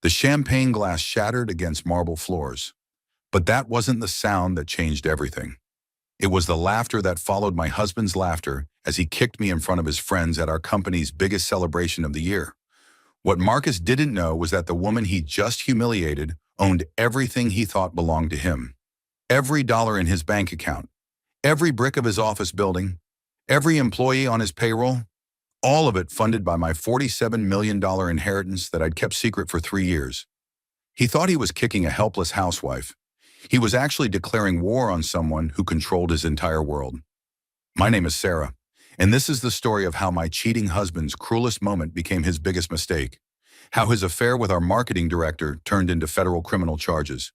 The champagne glass shattered against marble floors. But that wasn't the sound that changed everything. It was the laughter that followed my husband's laughter as he kicked me in front of his friends at our company's biggest celebration of the year. What Marcus didn't know was that the woman he just humiliated owned everything he thought belonged to him. Every dollar in his bank account, every brick of his office building, every employee on his payroll, all of it funded by my $47 million inheritance that I'd kept secret for 3 years. He thought he was kicking a helpless housewife. He was actually declaring war on someone who controlled his entire world. My name is Sarah, and this is the story of how my cheating husband's cruelest moment became his biggest mistake, how his affair with our marketing director turned into federal criminal charges,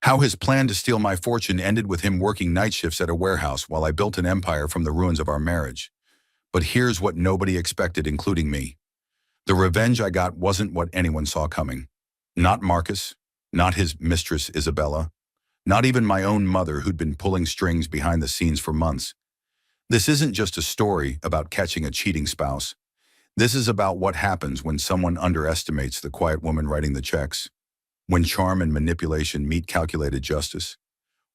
how his plan to steal my fortune ended with him working night shifts at a warehouse while I built an empire from the ruins of our marriage. But here's what nobody expected, including me. The revenge I got wasn't what anyone saw coming. Not Marcus, not his mistress Isabella, not even my own mother who'd been pulling strings behind the scenes for months. This isn't just a story about catching a cheating spouse. This is about what happens when someone underestimates the quiet woman writing the checks, when charm and manipulation meet calculated justice,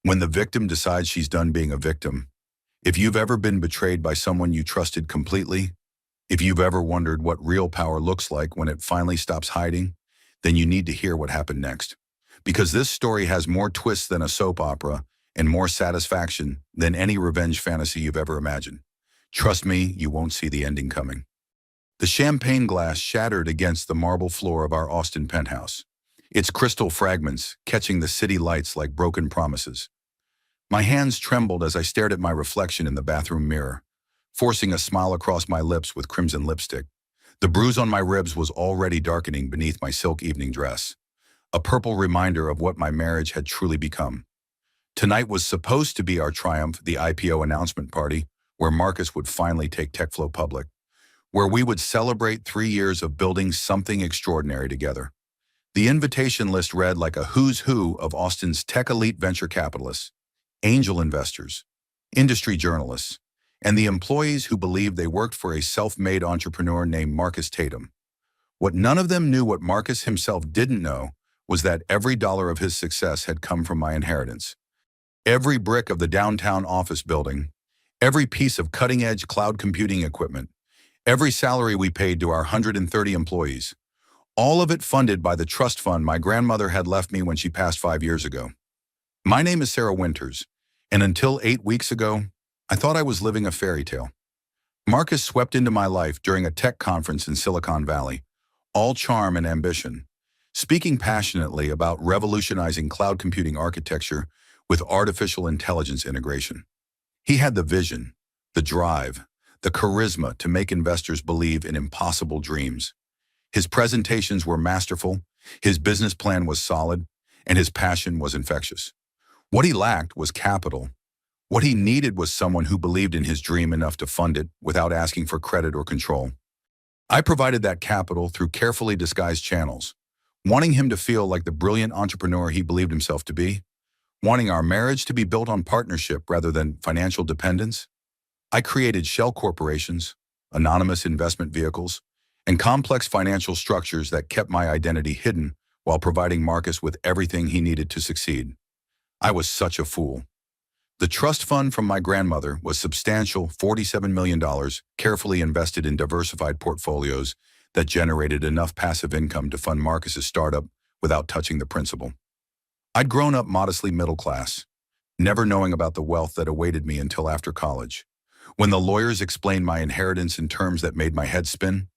when the victim decides she's done being a victim. If you've ever been betrayed by someone you trusted completely, if you've ever wondered what real power looks like when it finally stops hiding, then you need to hear what happened next. Because this story has more twists than a soap opera and more satisfaction than any revenge fantasy you've ever imagined. Trust me, you won't see the ending coming. The champagne glass shattered against the marble floor of our Austin penthouse, its crystal fragments catching the city lights like broken promises. My hands trembled as I stared at my reflection in the bathroom mirror, forcing a smile across my lips with crimson lipstick. The bruise on my ribs was already darkening beneath my silk evening dress, a purple reminder of what my marriage had truly become. Tonight was supposed to be our triumph, the IPO announcement party, where Marcus would finally take TechFlow public, where we would celebrate 3 years of building something extraordinary together. The invitation list read like a who's who of Austin's tech elite venture capitalists, angel investors, industry journalists, and the employees who believed they worked for a self-made entrepreneur named Marcus Tatum. What none of them knew, what Marcus himself didn't know, was that every dollar of his success had come from my inheritance. Every brick of the downtown office building, every piece of cutting-edge cloud computing equipment, every salary we paid to our 130 employees, all of it funded by the trust fund my grandmother had left me when she passed 5 years ago. My name is Sarah Winters, and until 8 weeks ago, I thought I was living a fairy tale. Marcus swept into my life during a tech conference in Silicon Valley, all charm and ambition, speaking passionately about revolutionizing cloud computing architecture with artificial intelligence integration. He had the vision, the drive, the charisma to make investors believe in impossible dreams. His presentations were masterful, his business plan was solid, and his passion was infectious. What he lacked was capital. What he needed was someone who believed in his dream enough to fund it without asking for credit or control. I provided that capital through carefully disguised channels, wanting him to feel like the brilliant entrepreneur he believed himself to be, wanting our marriage to be built on partnership rather than financial dependence. I created shell corporations, anonymous investment vehicles, and complex financial structures that kept my identity hidden while providing Marcus with everything he needed to succeed. I was such a fool. The trust fund from my grandmother was substantial $47 million, carefully invested in diversified portfolios that generated enough passive income to fund Marcus's startup without touching the principal. I'd grown up modestly middle class, never knowing about the wealth that awaited me until after college. When the lawyers explained my inheritance in terms that made my head spin,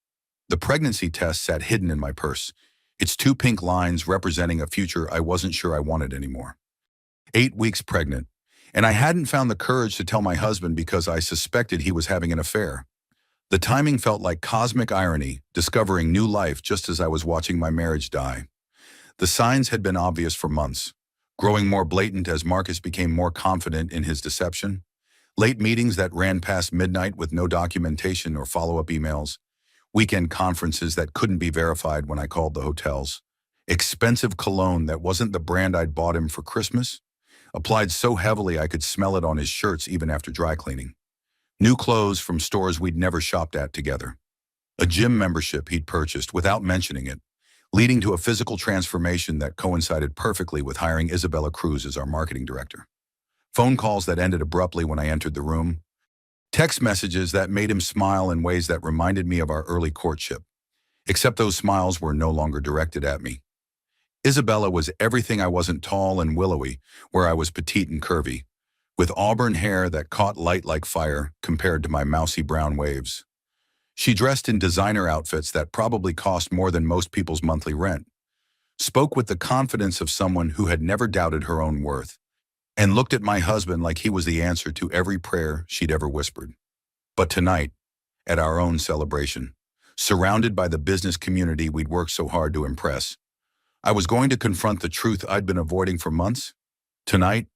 the pregnancy test sat hidden in my purse, its 2 pink lines representing a future I wasn't sure I wanted anymore. 8 weeks pregnant, and I hadn't found the courage to tell my husband because I suspected he was having an affair. The timing felt like cosmic irony, discovering new life just as I was watching my marriage die. The signs had been obvious for months, growing more blatant as Marcus became more confident in his deception. Late meetings that ran past midnight with no documentation or follow-up emails, weekend conferences that couldn't be verified when I called the hotels, expensive cologne that wasn't the brand I'd bought him for Christmas, applied so heavily I could smell it on his shirts even after dry cleaning, new clothes from stores we'd never shopped at together, a gym membership he'd purchased without mentioning it, leading to a physical transformation that coincided perfectly with hiring Isabella Cruz as our marketing director. Phone calls that ended abruptly when I entered the room. Text messages that made him smile in ways that reminded me of our early courtship, except those smiles were no longer directed at me. Isabella was everything I wasn't: tall and willowy, where I was petite and curvy, with auburn hair that caught light like fire compared to my mousy brown waves. She dressed in designer outfits that probably cost more than most people's monthly rent, spoke with the confidence of someone who had never doubted her own worth, and looked at my husband like he was the answer to every prayer she'd ever whispered. But tonight, at our own celebration, surrounded by the business community we'd worked so hard to impress, I was going to confront the truth I'd been avoiding for months. Tonight,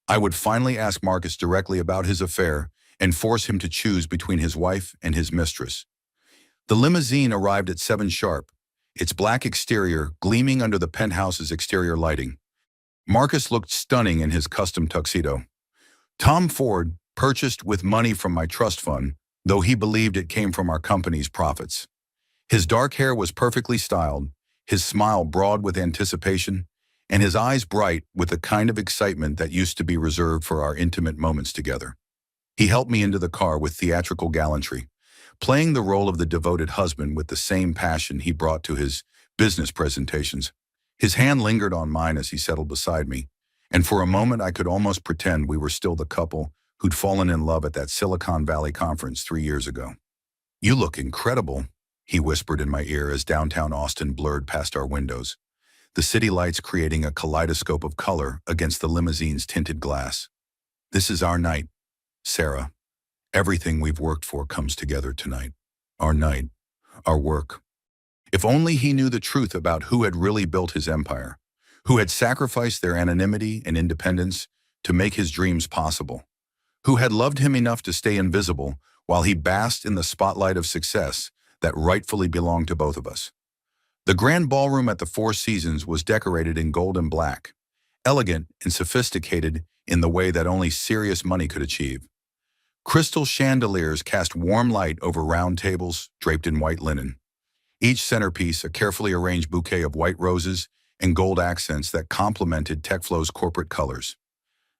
I would finally ask Marcus directly about his affair and force him to choose between his wife and his mistress. The limousine arrived at 7 sharp, its black exterior gleaming under the penthouse's exterior lighting. Marcus looked stunning in his custom tuxedo. Tom Ford, purchased with money from my trust fund, though he believed it came from our company's profits. His dark hair was perfectly styled, his smile broad with anticipation, and his eyes bright with the kind of excitement that used to be reserved for our intimate moments together. He helped me into the car with theatrical gallantry, playing the role of the devoted husband with the same passion he brought to his business presentations. His hand lingered on mine as he settled beside me, and for a moment I could almost pretend we were still the couple who'd fallen in love at that Silicon Valley conference 3 years ago. "You look incredible," he whispered in my ear as downtown Austin blurred past our windows, the city lights creating a kaleidoscope of color against the limousine's tinted glass. "This is our night, Sarah. Everything we've worked for comes together tonight. Our night, our work." If only he knew the truth about who had really built his empire, who had sacrificed their anonymity and independence to make his dreams possible, who had loved him enough to stay invisible while he basked in the spotlight of success that rightfully belonged to both of us. The grand ballroom at the Four Seasons was decorated in gold and black, elegant and sophisticated in the way that only serious money could achieve. Crystal chandeliers cast warm light over round tables draped in white linen, each centerpiece a carefully arranged bouquet of white roses and gold accents that complemented TechFlow's corporate colors.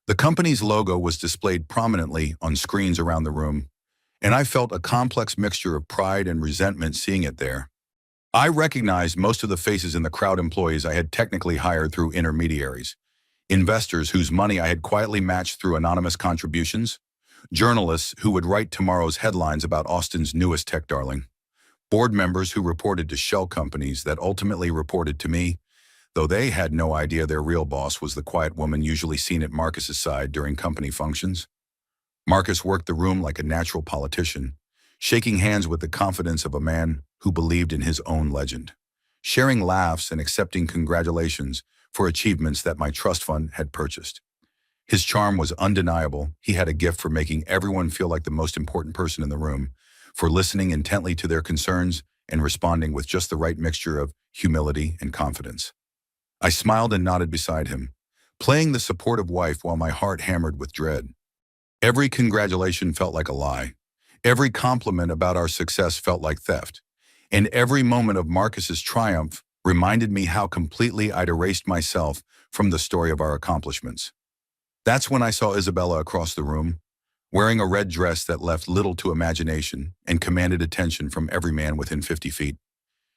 The company's logo was displayed prominently on screens around the room, and I felt a complex mixture of pride and resentment seeing it there. I recognized most of the faces in the crowd: employees I had technically hired through intermediaries, investors whose money I had quietly matched through anonymous contributions, journalists who would write tomorrow's headlines about Austin's newest tech darling, board members who reported to shell companies that ultimately reported to me, though they had no idea their real boss was the quiet woman usually seen at Marcus's side during company functions. Marcus worked the room like a natural politician, shaking hands with the confidence of a man who believed in his own legend, sharing laughs and accepting congratulations for achievements that my trust fund had purchased. His charm was undeniable. He had a gift for making everyone feel like the most important person in the room, for listening intently to their concerns and responding with just the right mixture of humility and confidence. I smiled and nodded beside him, playing the supportive wife while my heart hammered with dread. Every congratulation felt like a lie. Every compliment about our success felt like theft. And every moment of Marcus's triumph reminded me how completely I'd erased myself from the story of our accomplishments. That's when I saw Isabella across the room, wearing a red dress that left little to imagination and commanded attention from every man within 50 feet.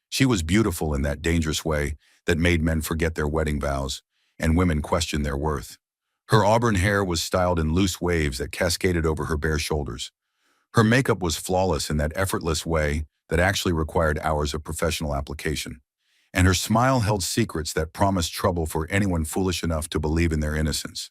She was beautiful in that dangerous way that made men forget their wedding vows and women question their worth. Her auburn hair was styled in loose waves that cascaded over her bare shoulders. Her makeup was flawless in that effortless way that actually required hours of professional application. And her smile held secrets that promised trouble for anyone foolish enough to believe in their innocence.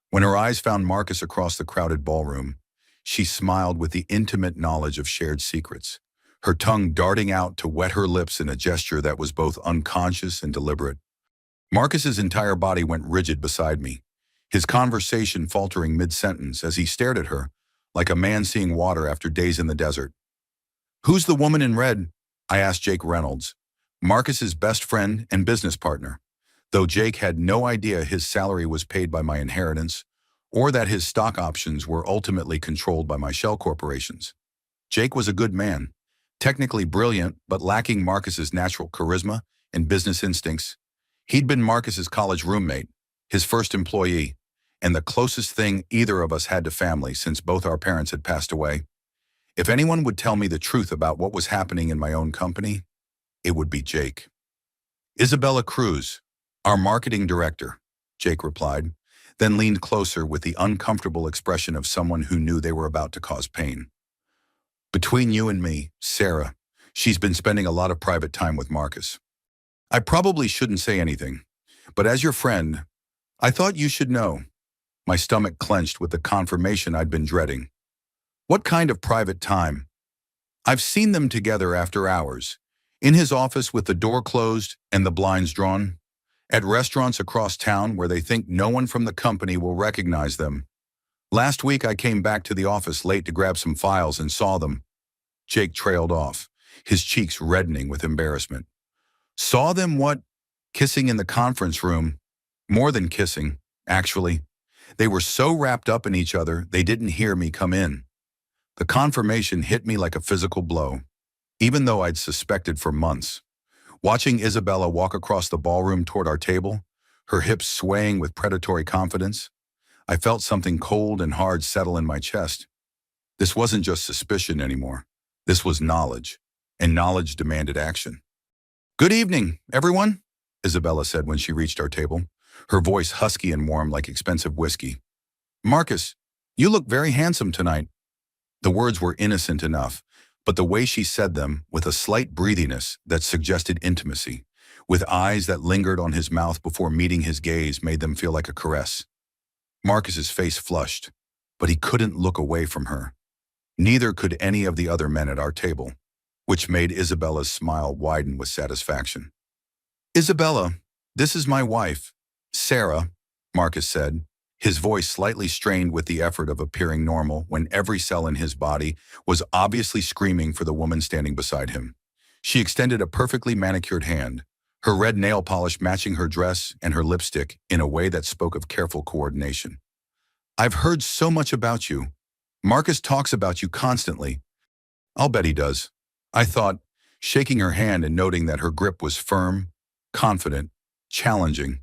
When her eyes found Marcus across the crowded ballroom, she smiled with the intimate knowledge of shared secrets, her tongue darting out to wet her lips in a gesture that was both unconscious and deliberate. Marcus's entire body went rigid beside me, his conversation faltering mid-sentence as he stared at her, like a man seeing water after days in the desert. "Who's the woman in red?" I asked Jake Reynolds, Marcus's best friend and business partner, though Jake had no idea his salary was paid by my inheritance or that his stock options were ultimately controlled by my shell corporations. Jake was a good man, technically brilliant but lacking Marcus's natural charisma and business instincts. He'd been Marcus's college roommate, his first employee, and the closest thing either of us had to family since both our parents had passed away. If anyone would tell me the truth about what was happening in my own company, it would be Jake. Isabella Cruz, our marketing director, Jake replied, then leaned closer with the uncomfortable expression of someone who knew they were about to cause pain. Between you and me, Sarah, she's been spending a lot of private time with Marcus. I probably shouldn't say anything, but as your friend, I thought you should know. My stomach clenched with the confirmation I'd been dreading. What kind of private time? I've seen them together after hours, in his office with the door closed and the blinds drawn, at restaurants across town where they think no one from the company will recognize them. Last week I came back to the office late to grab some files and saw them. Jake trailed off, his cheeks reddening with embarrassment. Saw them what? Kissing in the conference room. More than kissing, actually. They were so wrapped up in each other they didn't hear me come in. The confirmation hit me like a physical blow, even though I'd suspected for months. Watching Isabella walk across the ballroom toward our table, her hips swaying with predatory confidence, I felt something cold and hard settle in my chest. This wasn't just suspicion anymore. This was knowledge, and knowledge demanded action. "Good evening, everyone," Isabella said when she reached our table, her voice husky and warm like expensive whiskey. "Marcus, you look very handsome tonight." The words were innocent enough, but the way she said them, with a slight breathiness that suggested intimacy, with eyes that lingered on his mouth before meeting his gaze, made them feel like a caress. Marcus's face flushed, but he couldn't look away from her. Neither could any of the other men at our table, which made Isabella's smile widen with satisfaction. "Isabella, this is my wife, Sarah," Marcus said, his voice slightly strained with the effort of appearing normal when every cell in his body was obviously screaming for the woman standing beside him. She extended a perfectly manicured hand, her red nail polish matching her dress and her lipstick in a way that spoke of careful coordination. "I've heard so much about you. Marcus talks about you constantly." "I'll bet he does," I thought, shaking her hand and noting that her grip was firm, confident, challenging.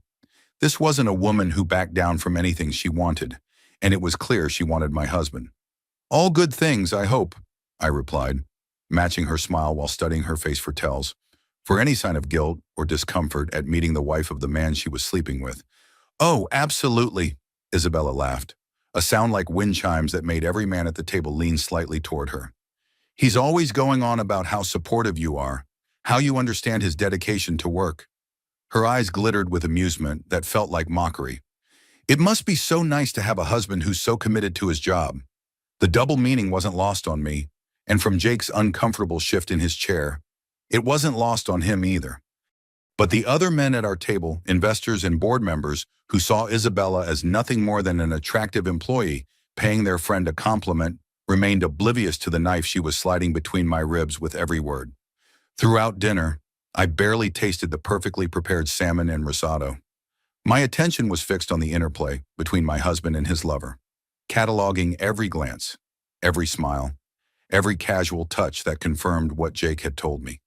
This wasn't a woman who backed down from anything she wanted, and it was clear she wanted my husband. "All good things, I hope," I replied, matching her smile while studying her face for tells, for any sign of guilt or discomfort at meeting the wife of the man she was sleeping with. "Oh, absolutely," Isabella laughed, a sound like wind chimes that made every man at the table lean slightly toward her. "He's always going on about how supportive you are, how you understand his dedication to work." Her eyes glittered with amusement that felt like mockery. "It must be so nice to have a husband who's so committed to his job." The double meaning wasn't lost on me, and from Jake's uncomfortable shift in his chair, it wasn't lost on him either. But the other men at our table, investors and board members, who saw Isabella as nothing more than an attractive employee paying their friend a compliment, remained oblivious to the knife she was sliding between my ribs with every word. Throughout dinner, I barely tasted the perfectly prepared salmon and risotto. My attention was fixed on the interplay between my husband and his lover, cataloging every glance, every smile, every casual touch that confirmed what Jake had told me.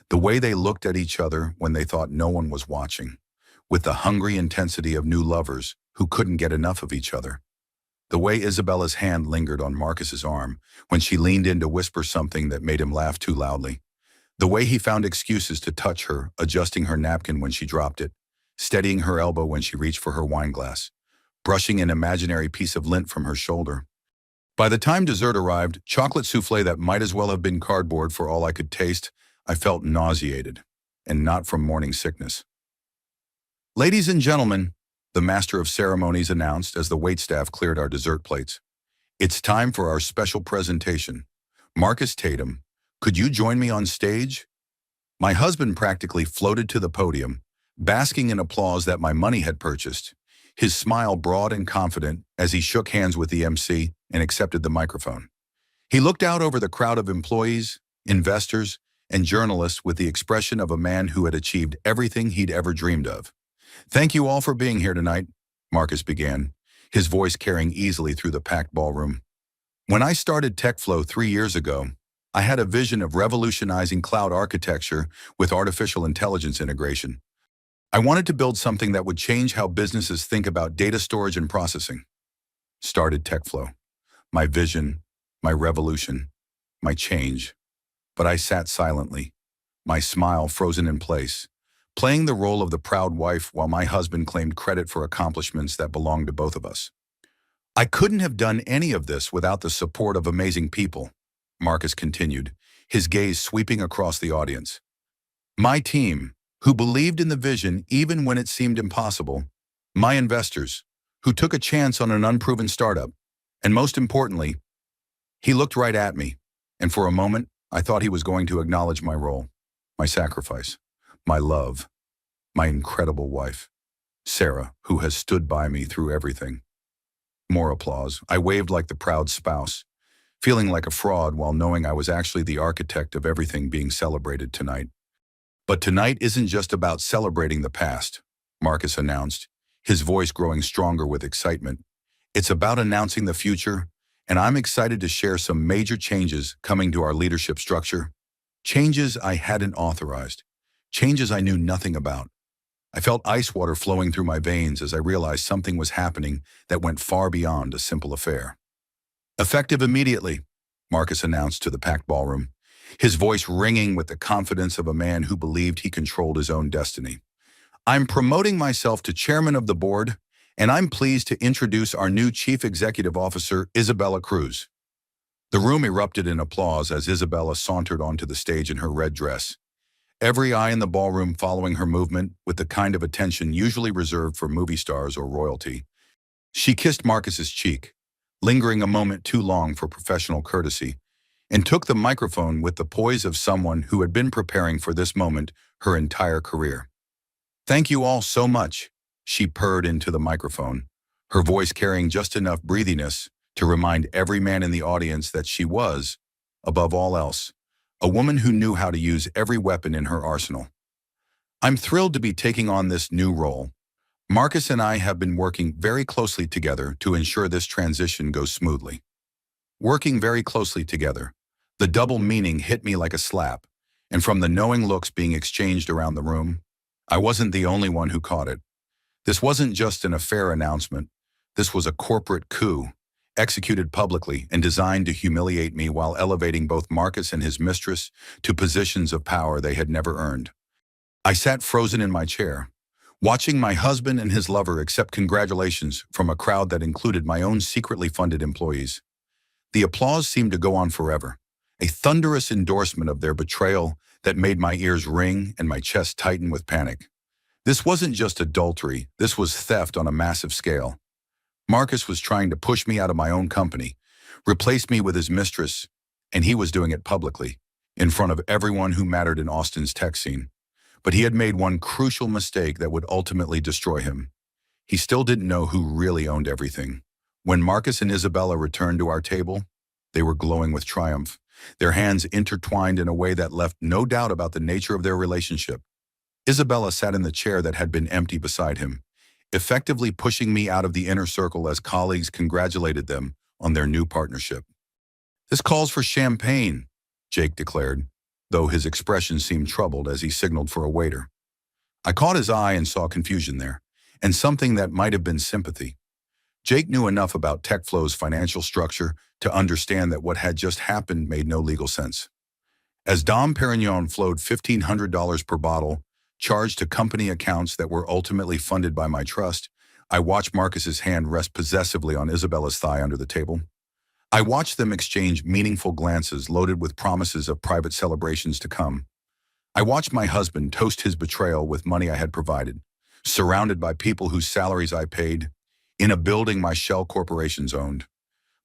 The way they looked at each other when they thought no one was watching, with the hungry intensity of new lovers who couldn't get enough of each other. The way Isabella's hand lingered on Marcus's arm when she leaned in to whisper something that made him laugh too loudly. The way he found excuses to touch her, adjusting her napkin when she dropped it, steadying her elbow when she reached for her wine glass, brushing an imaginary piece of lint from her shoulder. By the time dessert arrived, chocolate souffle that might as well have been cardboard for all I could taste, I felt nauseated, and not from morning sickness. "Ladies and gentlemen," the master of ceremonies announced as the waitstaff cleared our dessert plates, "it's time for our special presentation. Marcus Tatum, could you join me on stage?" My husband practically floated to the podium, basking in applause that my money had purchased, his smile broad and confident as he shook hands with the MC and accepted the microphone. He looked out over the crowd of employees, investors, and journalists with the expression of a man who had achieved everything he'd ever dreamed of. "Thank you all for being here tonight," Marcus began, his voice carrying easily through the packed ballroom. "When I started TechFlow 3 years ago, I had a vision of revolutionizing cloud architecture with artificial intelligence integration. I wanted to build something that would change how businesses think about data storage and processing. Started TechFlow. My vision, my revolution, my change. But I sat silently, my smile frozen in place, playing the role of the proud wife while my husband claimed credit for accomplishments that belonged to both of us. I couldn't have done any of this without the support of amazing people, Marcus continued, his gaze sweeping across the audience. My team, who believed in the vision even when it seemed impossible. My investors, who took a chance on an unproven startup. And most importantly, he looked right at me, and for a moment, I thought he was going to acknowledge my role, my sacrifice, my love, my incredible wife, Sarah, who has stood by me through everything. More applause. I waved like the proud spouse, feeling like a fraud while knowing I was actually the architect of everything being celebrated tonight. But tonight isn't just about celebrating the past, Marcus announced, his voice growing stronger with excitement. It's about announcing the future, and I'm excited to share some major changes coming to our leadership structure. Changes I hadn't authorized. Changes I knew nothing about. I felt ice water flowing through my veins as I realized something was happening that went far beyond a simple affair. Effective immediately, Marcus announced to the packed ballroom, his voice ringing with the confidence of a man who believed he controlled his own destiny. I'm promoting myself to chairman of the board, and I'm pleased to introduce our new chief executive officer, Isabella Cruz. The room erupted in applause as Isabella sauntered onto the stage in her red dress, every eye in the ballroom following her movement with the kind of attention usually reserved for movie stars or royalty. She kissed Marcus's cheek, lingering a moment too long for professional courtesy, and took the microphone with the poise of someone who had been preparing for this moment her entire career. Thank you all so much, she purred into the microphone, her voice carrying just enough breathiness to remind every man in the audience that she was, above all else, a woman who knew how to use every weapon in her arsenal. I'm thrilled to be taking on this new role. Marcus and I have been working very closely together to ensure this transition goes smoothly. Working very closely together. The double meaning hit me like a slap, and from the knowing looks being exchanged around the room, I wasn't the only one who caught it. This wasn't just an affair announcement. This was a corporate coup, executed publicly and designed to humiliate me while elevating both Marcus and his mistress to positions of power they had never earned. I sat frozen in my chair, watching my husband and his lover accept congratulations from a crowd that included my own secretly funded employees. The applause seemed to go on forever, a thunderous endorsement of their betrayal that made my ears ring and my chest tighten with panic. This wasn't just adultery, this was theft on a massive scale. Marcus was trying to push me out of my own company, replace me with his mistress, and he was doing it publicly, in front of everyone who mattered in Austin's tech scene. But he had made one crucial mistake that would ultimately destroy him. He still didn't know who really owned everything. When Marcus and Isabella returned to our table, they were glowing with triumph, their hands intertwined in a way that left no doubt about the nature of their relationship. Isabella sat in the chair that had been empty beside him, effectively pushing me out of the inner circle as colleagues congratulated them on their new partnership. This calls for champagne, Jake declared, though his expression seemed troubled as he signaled for a waiter. I caught his eye and saw confusion there, and something that might have been sympathy. Jake knew enough about TechFlow's financial structure to understand that what had just happened made no legal sense. As Dom Perignon flowed $1,500 per bottle, charged to company accounts that were ultimately funded by my trust, I watched Marcus's hand rest possessively on Isabella's thigh under the table. I watched them exchange meaningful glances loaded with promises of private celebrations to come. I watched my husband toast his betrayal with money I had provided, surrounded by people whose salaries I paid, in a building my shell corporations owned.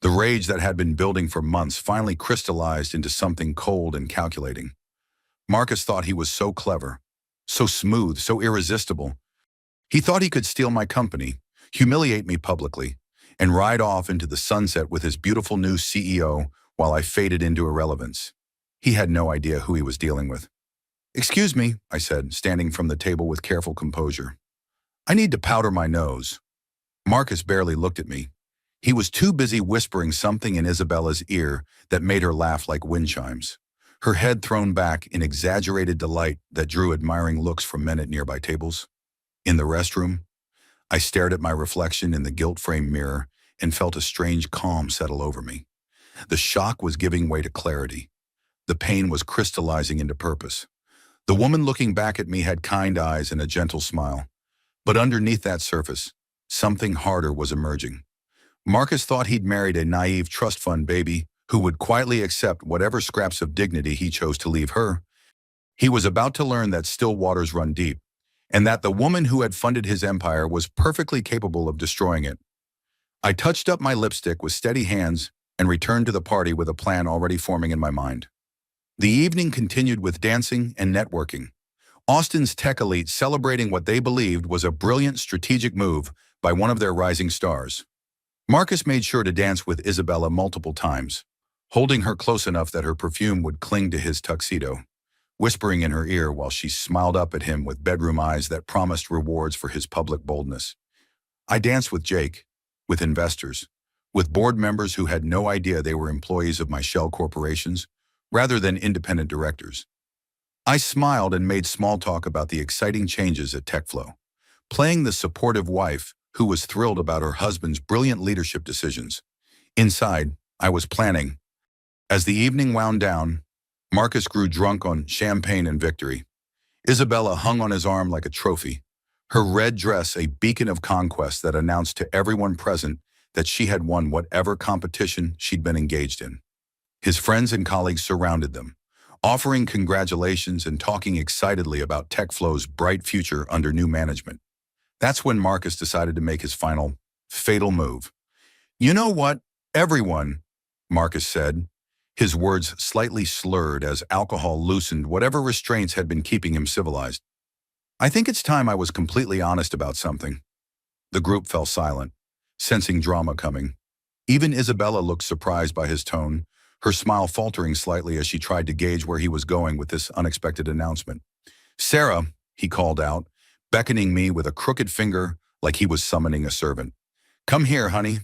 The rage that had been building for months finally crystallized into something cold and calculating. Marcus thought he was so clever, so smooth, so irresistible. He thought he could steal my company, humiliate me publicly, and ride off into the sunset with his beautiful new CEO while I faded into irrelevance. He had no idea who he was dealing with. "Excuse me," I said, standing from the table with careful composure. "I need to powder my nose." Marcus barely looked at me. He was too busy whispering something in Isabella's ear that made her laugh like wind chimes, her head thrown back in exaggerated delight that drew admiring looks from men at nearby tables. In the restroom, I stared at my reflection in the gilt-framed mirror and felt a strange calm settle over me. The shock was giving way to clarity. The pain was crystallizing into purpose. The woman looking back at me had kind eyes and a gentle smile. But underneath that surface, something harder was emerging. Marcus thought he'd married a naive trust fund baby who would quietly accept whatever scraps of dignity he chose to leave her. He was about to learn that still waters run deep, and that the woman who had funded his empire was perfectly capable of destroying it. I touched up my lipstick with steady hands and returned to the party with a plan already forming in my mind. The evening continued with dancing and networking. Austin's tech elite celebrating what they believed was a brilliant strategic move by one of their rising stars. Marcus made sure to dance with Isabella multiple times, holding her close enough that her perfume would cling to his tuxedo, whispering in her ear while she smiled up at him with bedroom eyes that promised rewards for his public boldness. I danced with Jake, with investors, with board members who had no idea they were employees of my shell corporations, rather than independent directors. I smiled and made small talk about the exciting changes at TechFlow, playing the supportive wife who was thrilled about her husband's brilliant leadership decisions. Inside, I was planning. As the evening wound down, Marcus grew drunk on champagne and victory. Isabella hung on his arm like a trophy, her red dress a beacon of conquest that announced to everyone present that she had won whatever competition she'd been engaged in. His friends and colleagues surrounded them, offering congratulations and talking excitedly about TechFlow's bright future under new management. That's when Marcus decided to make his final, fatal move. "You know what, everyone," Marcus said, his words slightly slurred as alcohol loosened whatever restraints had been keeping him civilized. "I think it's time I was completely honest about something." The group fell silent, sensing drama coming. Even Isabella looked surprised by his tone, her smile faltering slightly as she tried to gauge where he was going with this unexpected announcement. "Sarah," he called out, beckoning me with a crooked finger like he was summoning a servant. "Come here, honey."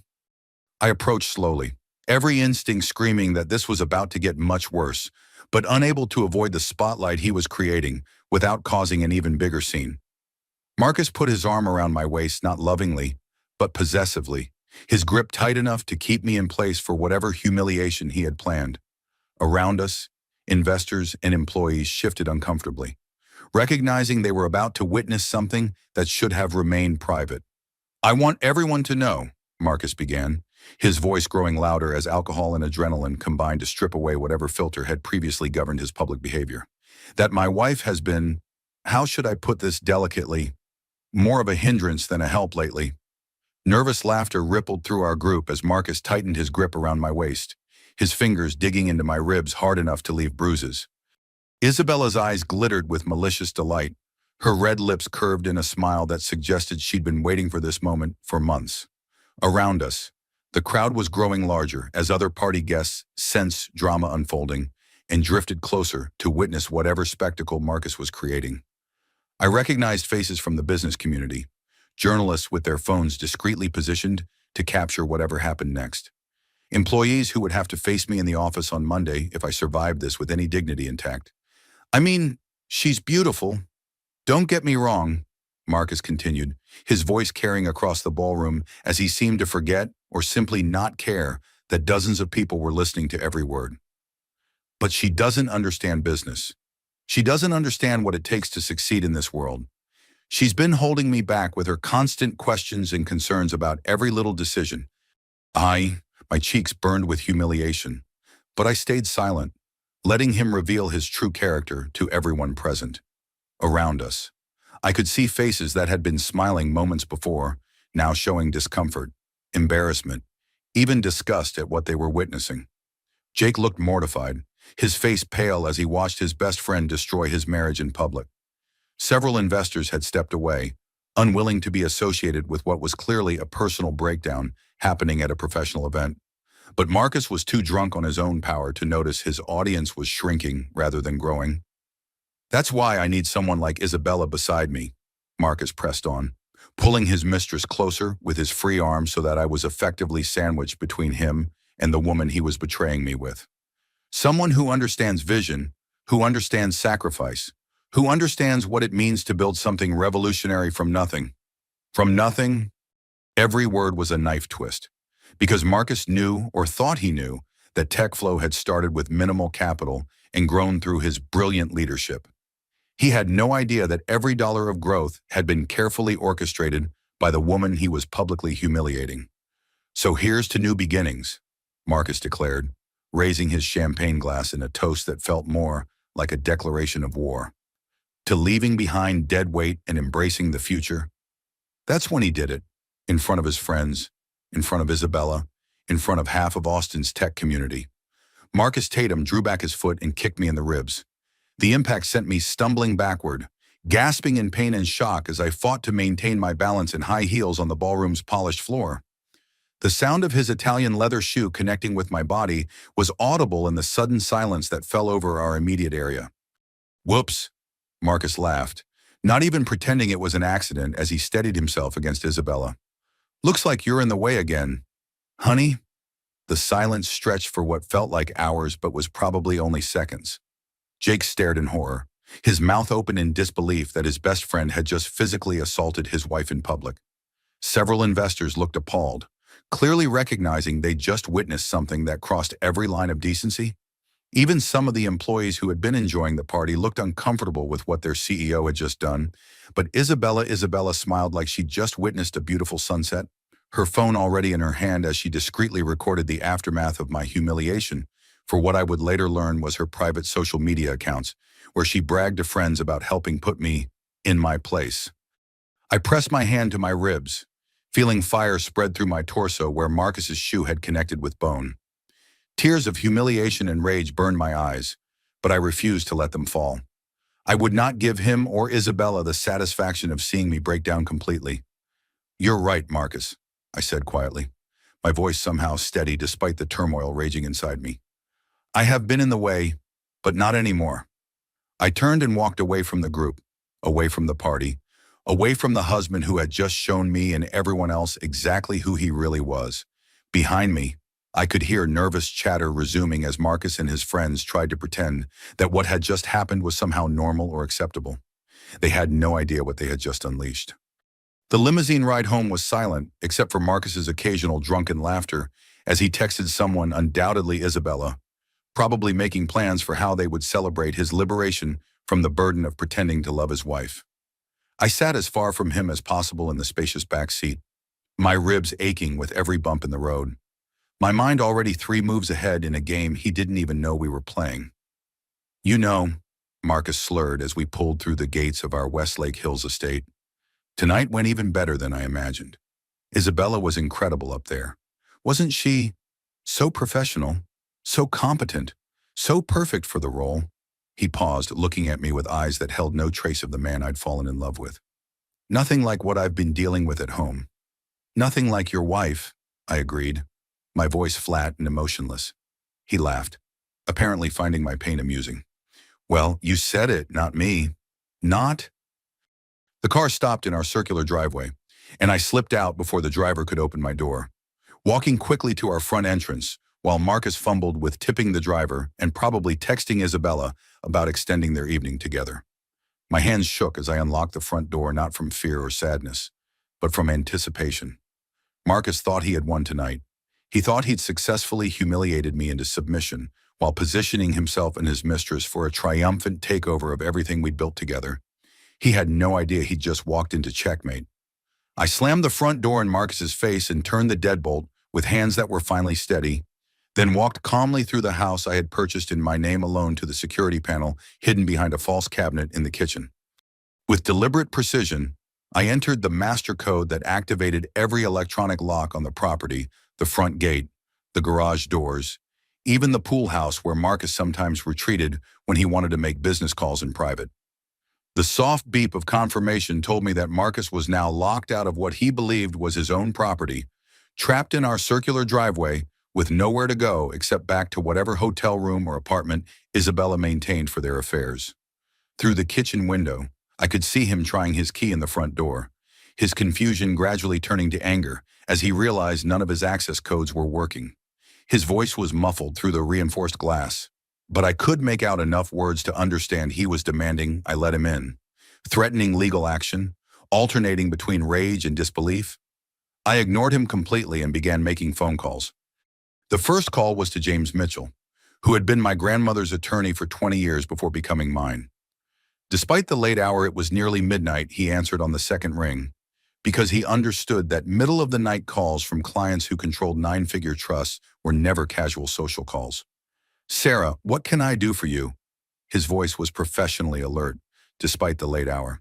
I approached slowly, every instinct screaming that this was about to get much worse, but unable to avoid the spotlight he was creating without causing an even bigger scene. Marcus put his arm around my waist not lovingly, but possessively, his grip tight enough to keep me in place for whatever humiliation he had planned. Around us, investors and employees shifted uncomfortably, recognizing they were about to witness something that should have remained private. "I want everyone to know," Marcus began, his voice growing louder as alcohol and adrenaline combined to strip away whatever filter had previously governed his public behavior, "that my wife has been, how should I put this delicately, more of a hindrance than a help lately." Nervous laughter rippled through our group as Marcus tightened his grip around my waist, his fingers digging into my ribs hard enough to leave bruises. Isabella's eyes glittered with malicious delight, her red lips curved in a smile that suggested she'd been waiting for this moment for months. Around us, the crowd was growing larger as other party guests sensed drama unfolding and drifted closer to witness whatever spectacle Marcus was creating. I recognized faces from the business community, journalists with their phones discreetly positioned to capture whatever happened next. Employees who would have to face me in the office on Monday if I survived this with any dignity intact. "I mean, she's beautiful. Don't get me wrong," Marcus continued, his voice carrying across the ballroom as he seemed to forget or simply not care that dozens of people were listening to every word. "But she doesn't understand business. She doesn't understand what it takes to succeed in this world. She's been holding me back with her constant questions and concerns about every little decision." My cheeks burned with humiliation, but I stayed silent, letting him reveal his true character to everyone present. Around us, I could see faces that had been smiling moments before, now showing discomfort, embarrassment, even disgust at what they were witnessing. Jake looked mortified, his face pale as he watched his best friend destroy his marriage in public. Several investors had stepped away, unwilling to be associated with what was clearly a personal breakdown happening at a professional event. But Marcus was too drunk on his own power to notice his audience was shrinking rather than growing. "That's why I need someone like Isabella beside me," Marcus pressed on. pulling his mistress closer with his free arm so that I was effectively sandwiched between him and the woman he was betraying me with. Someone who understands vision, who understands sacrifice, who understands what it means to build something revolutionary from nothing. From nothing, every word was a knife twist. Because Marcus knew, or thought he knew, that TechFlow had started with minimal capital and grown through his brilliant leadership. He had no idea that every dollar of growth had been carefully orchestrated by the woman he was publicly humiliating. "So here's to new beginnings," Marcus declared, raising his champagne glass in a toast that felt more like a declaration of war. "To leaving behind dead weight and embracing the future." That's when he did it, in front of his friends, in front of Isabella, in front of half of Austin's tech community. Marcus Tatum drew back his foot and kicked me in the ribs. The impact sent me stumbling backward, gasping in pain and shock as I fought to maintain my balance in high heels on the ballroom's polished floor. The sound of his Italian leather shoe connecting with my body was audible in the sudden silence that fell over our immediate area. "Whoops," Marcus laughed, not even pretending it was an accident as he steadied himself against Isabella. "Looks like you're in the way again. Honey?" The silence stretched for what felt like hours but was probably only seconds. Jake stared in horror, his mouth open in disbelief that his best friend had just physically assaulted his wife in public. Several investors looked appalled, clearly recognizing they'd just witnessed something that crossed every line of decency. Even some of the employees who had been enjoying the party looked uncomfortable with what their CEO had just done, but Isabella smiled like she'd just witnessed a beautiful sunset, her phone already in her hand as she discreetly recorded the aftermath of my humiliation for what I would later learn was her private social media accounts, where she bragged to friends about helping put me in my place. I pressed my hand to my ribs, feeling fire spread through my torso where Marcus's shoe had connected with bone. Tears of humiliation and rage burned my eyes, but I refused to let them fall. I would not give him or Isabella the satisfaction of seeing me break down completely. "You're right, Marcus," I said quietly, my voice somehow steady despite the turmoil raging inside me. "I have been in the way, but not anymore." I turned and walked away from the group, away from the party, away from the husband who had just shown me and everyone else exactly who he really was. Behind me, I could hear nervous chatter resuming as Marcus and his friends tried to pretend that what had just happened was somehow normal or acceptable. They had no idea what they had just unleashed. The limousine ride home was silent, except for Marcus's occasional drunken laughter as he texted someone, undoubtedly Isabella, probably making plans for how they would celebrate his liberation from the burden of pretending to love his wife. I sat as far from him as possible in the spacious back seat, my ribs aching with every bump in the road. My mind already 3 moves ahead in a game he didn't even know we were playing. "You know," Marcus slurred as we pulled through the gates of our Westlake Hills estate. "Tonight went even better than I imagined. Isabella was incredible up there. Wasn't she so professional, so competent, so perfect for the role?" He paused, looking at me with eyes that held no trace of the man I'd fallen in love with. "Nothing like what I've been dealing with at home." "Nothing like your wife," I agreed, my voice flat and emotionless. He laughed, apparently finding my pain amusing. "Well, you said it, not me." "Not?" The car stopped in our circular driveway, and I slipped out before the driver could open my door. Walking quickly to our front entrance, while Marcus fumbled with tipping the driver and probably texting Isabella about extending their evening together. My hands shook as I unlocked the front door, not from fear or sadness, but from anticipation. Marcus thought he had won tonight. He thought he'd successfully humiliated me into submission while positioning himself and his mistress for a triumphant takeover of everything we'd built together. He had no idea he'd just walked into Checkmate. I slammed the front door in Marcus's face and turned the deadbolt with hands that were finally steady, then walked calmly through the house I had purchased in my name alone to the security panel hidden behind a false cabinet in the kitchen. With deliberate precision, I entered the master code that activated every electronic lock on the property, the front gate, the garage doors, even the pool house where Marcus sometimes retreated when he wanted to make business calls in private. The soft beep of confirmation told me that Marcus was now locked out of what he believed was his own property, trapped in our circular driveway with nowhere to go except back to whatever hotel room or apartment Isabella maintained for their affairs. Through the kitchen window, I could see him trying his key in the front door. his confusion gradually turning to anger as he realized none of his access codes were working. His voice was muffled through the reinforced glass, but I could make out enough words to understand he was demanding I let him in, threatening legal action, alternating between rage and disbelief. I ignored him completely and began making phone calls. The first call was to James Mitchell, who had been my grandmother's attorney for 20 years before becoming mine. Despite the late hour, it was nearly midnight, he answered on the second ring, because he understood that middle-of-the-night calls from clients who controlled nine-figure trusts were never casual social calls. "Sarah, what can I do for you?" His voice was professionally alert, despite the late hour.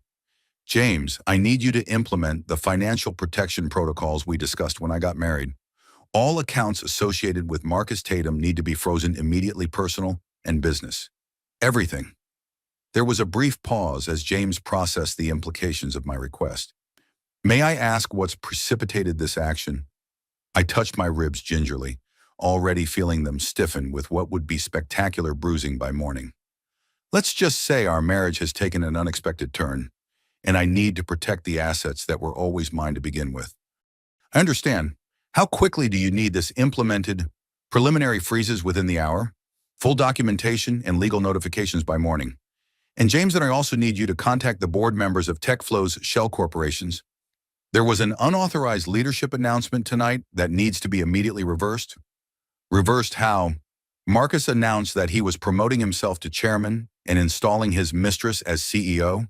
"James, I need you to implement the financial protection protocols we discussed when I got married. All accounts associated with Marcus Tatum need to be frozen immediately, personal and business. Everything." There was a brief pause as James processed the implications of my request. "May I ask what's precipitated this action?" I touched my ribs gingerly, already feeling them stiffen with what would be spectacular bruising by morning. "Let's just say our marriage has taken an unexpected turn, and I need to protect the assets that were always mine to begin with." "I understand. How quickly do you need this implemented? Preliminary freezes within the hour, full documentation and legal notifications by morning. And James and I also need you to contact the board members of TechFlow's shell corporations. There was an unauthorized leadership announcement tonight that needs to be immediately reversed." "Reversed how?" "Marcus announced that he was promoting himself to chairman and installing his mistress as CEO.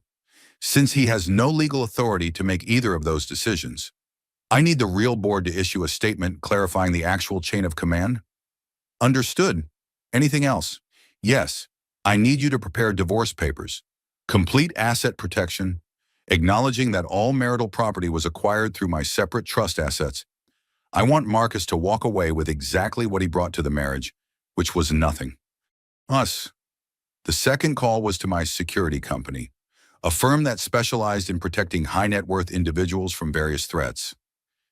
Since he has no legal authority to make either of those decisions, I need the real board to issue a statement clarifying the actual chain of command." "Understood. Anything else?" "Yes. I need you to prepare divorce papers, complete asset protection, acknowledging that all marital property was acquired through my separate trust assets. I want Marcus to walk away with exactly what he brought to the marriage, which was nothing." Us. The second call was to my security company, a firm that specialized in protecting high net worth individuals from various threats.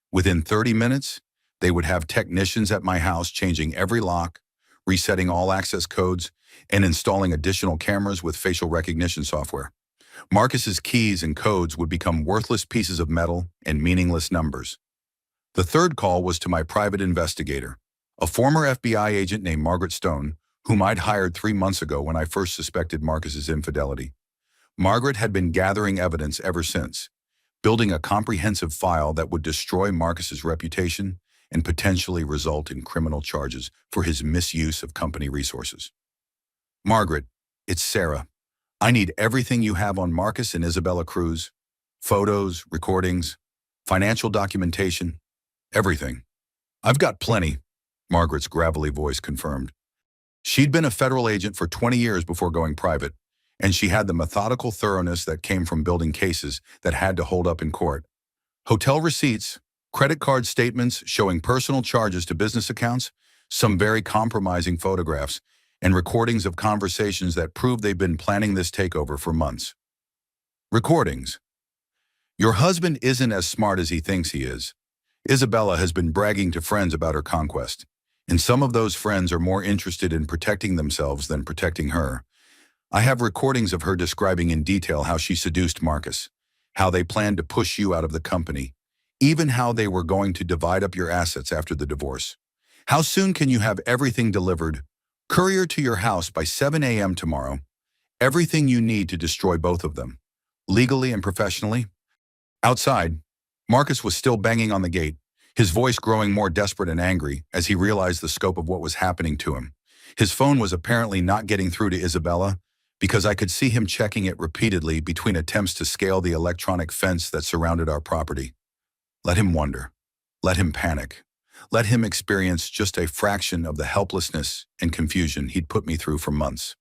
Within 30 minutes, they would have technicians at my house changing every lock, resetting all access codes, and installing additional cameras with facial recognition software. Marcus's keys and codes would become worthless pieces of metal and meaningless numbers. The third call was to my private investigator, a former FBI agent named Margaret Stone, whom I'd hired 3 months ago when I first suspected Marcus's infidelity. Margaret had been gathering evidence ever since, building a comprehensive file that would destroy Marcus's reputation and potentially result in criminal charges for his misuse of company resources. "Margaret, it's Sarah. I need everything you have on Marcus and Isabella Cruz. Photos, recordings, financial documentation, everything." "I've got plenty," Margaret's gravelly voice confirmed. She'd been a federal agent for 20 years before going private, and she had the methodical thoroughness that came from building cases that had to hold up in court. Hotel receipts, credit card statements showing personal charges to business accounts, some very compromising photographs, and recordings of conversations that prove they've been planning this takeover for months. Recordings. "Your husband isn't as smart as he thinks he is. Isabella has been bragging to friends about her conquest, and some of those friends are more interested in protecting themselves than protecting her. I have recordings of her describing in detail how she seduced Marcus, how they planned to push you out of the company, even how they were going to divide up your assets after the divorce. How soon can you have everything delivered? Courier to your house by 7 a.m. tomorrow. Everything you need to destroy both of them, legally and professionally." Outside, Marcus was still banging on the gate, his voice growing more desperate and angry as he realized the scope of what was happening to him. His phone was apparently not getting through to Isabella because I could see him checking it repeatedly between attempts to scale the electronic fence that surrounded our property. Let him wonder. Let him panic. Let him experience just a fraction of the helplessness and confusion he'd put me through for months.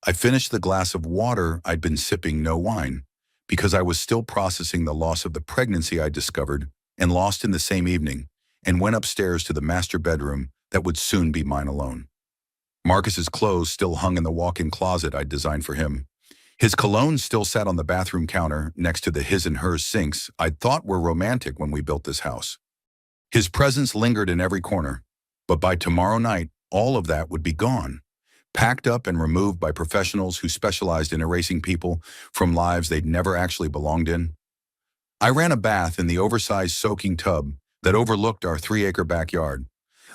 I finished the glass of water I'd been sipping, no wine, because I was still processing the loss of the pregnancy I discovered and lost in the same evening, and went upstairs to the master bedroom that would soon be mine alone. Marcus's clothes still hung in the walk-in closet I'd designed for him. His cologne still sat on the bathroom counter next to the his and hers sinks I'd thought were romantic when we built this house. His presence lingered in every corner, but by tomorrow night, all of that would be gone, packed up and removed by professionals who specialized in erasing people from lives they'd never actually belonged in. I ran a bath in the oversized soaking tub that overlooked our 3-acre backyard,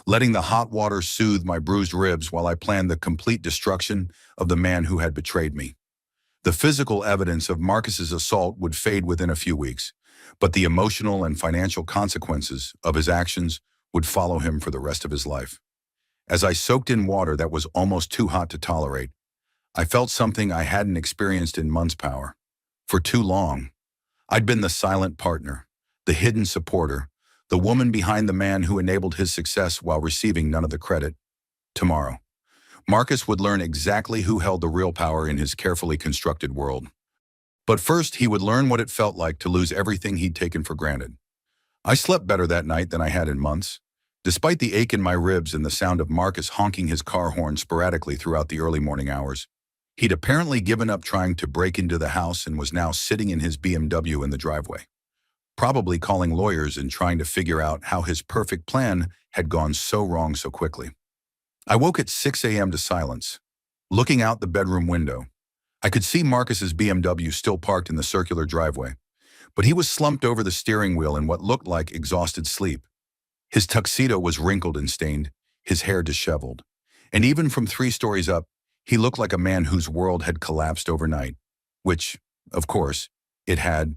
letting the hot water soothe my bruised ribs while I planned the complete destruction of the man who had betrayed me. The physical evidence of Marcus's assault would fade within a few weeks, but the emotional and financial consequences of his actions would follow him for the rest of his life. As I soaked in water that was almost too hot to tolerate, I felt something I hadn't experienced in months. Power. For too long, I'd been the silent partner, the hidden supporter, the woman behind the man who enabled his success while receiving none of the credit. Tomorrow, Marcus would learn exactly who held the real power in his carefully constructed world. But first, he would learn what it felt like to lose everything he'd taken for granted. I slept better that night than I had in months. Despite the ache in my ribs and the sound of Marcus honking his car horn sporadically throughout the early morning hours, he'd apparently given up trying to break into the house and was now sitting in his BMW in the driveway, probably calling lawyers and trying to figure out how his perfect plan had gone so wrong so quickly. I woke at 6 a.m. to silence. Looking out the bedroom window, I could see Marcus's BMW still parked in the circular driveway, but he was slumped over the steering wheel in what looked like exhausted sleep. His tuxedo was wrinkled and stained, his hair disheveled, and even from 3 stories up, he looked like a man whose world had collapsed overnight, which, of course, it had.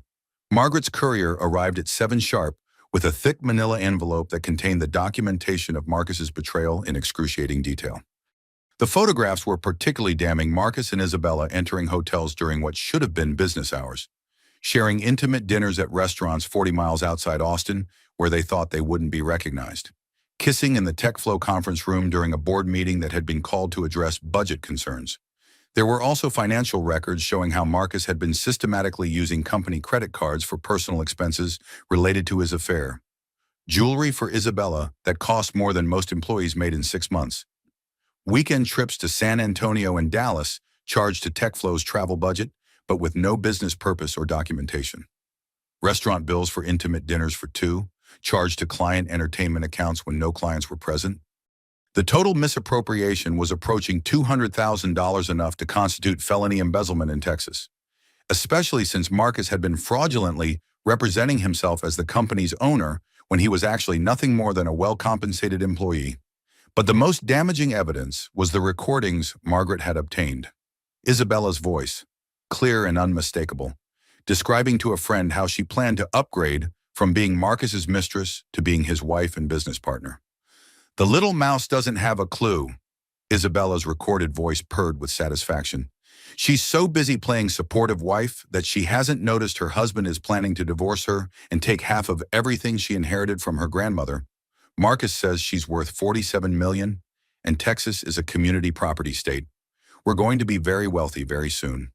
Margaret's courier arrived at 7 sharp with a thick manila envelope that contained the documentation of Marcus's betrayal in excruciating detail. The photographs were particularly damning. Marcus and Isabella entering hotels during what should have been business hours, sharing intimate dinners at restaurants 40 miles outside Austin where they thought they wouldn't be recognized, kissing in the TechFlow conference room during a board meeting that had been called to address budget concerns. There were also financial records showing how Marcus had been systematically using company credit cards for personal expenses related to his affair. Jewelry for Isabella that cost more than most employees made in 6 months. Weekend trips to San Antonio and Dallas charged to TechFlow's travel budget, but with no business purpose or documentation. Restaurant bills for intimate dinners for 2, charged to client entertainment accounts when no clients were present. The total misappropriation was approaching $200,000, enough to constitute felony embezzlement in Texas, especially since Marcus had been fraudulently representing himself as the company's owner when he was actually nothing more than a well-compensated employee. But the most damaging evidence was the recordings Margaret had obtained. Isabella's voice, clear and unmistakable, describing to a friend how she planned to upgrade from being Marcus's mistress to being his wife and business partner. "The little mouse doesn't have a clue," Isabella's recorded voice purred with satisfaction. "She's so busy playing supportive wife that she hasn't noticed her husband is planning to divorce her and take half of everything she inherited from her grandmother. Marcus says she's worth $47 million, and Texas is a community property state. We're going to be very wealthy very soon."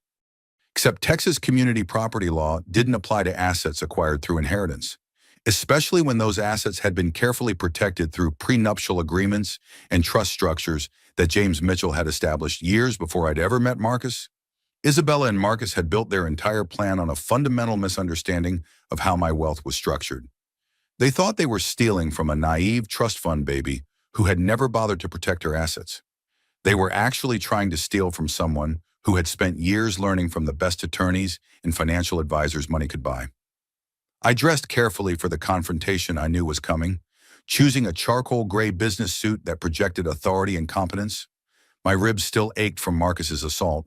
Except Texas community property law didn't apply to assets acquired through inheritance, especially when those assets had been carefully protected through prenuptial agreements and trust structures that James Mitchell had established years before I'd ever met Marcus. Isabella and Marcus had built their entire plan on a fundamental misunderstanding of how my wealth was structured. They thought they were stealing from a naive trust fund baby who had never bothered to protect her assets. They were actually trying to steal from someone who had spent years learning from the best attorneys and financial advisors money could buy. I dressed carefully for the confrontation I knew was coming, choosing a charcoal gray business suit that projected authority and competence. My ribs still ached from Marcus's assault,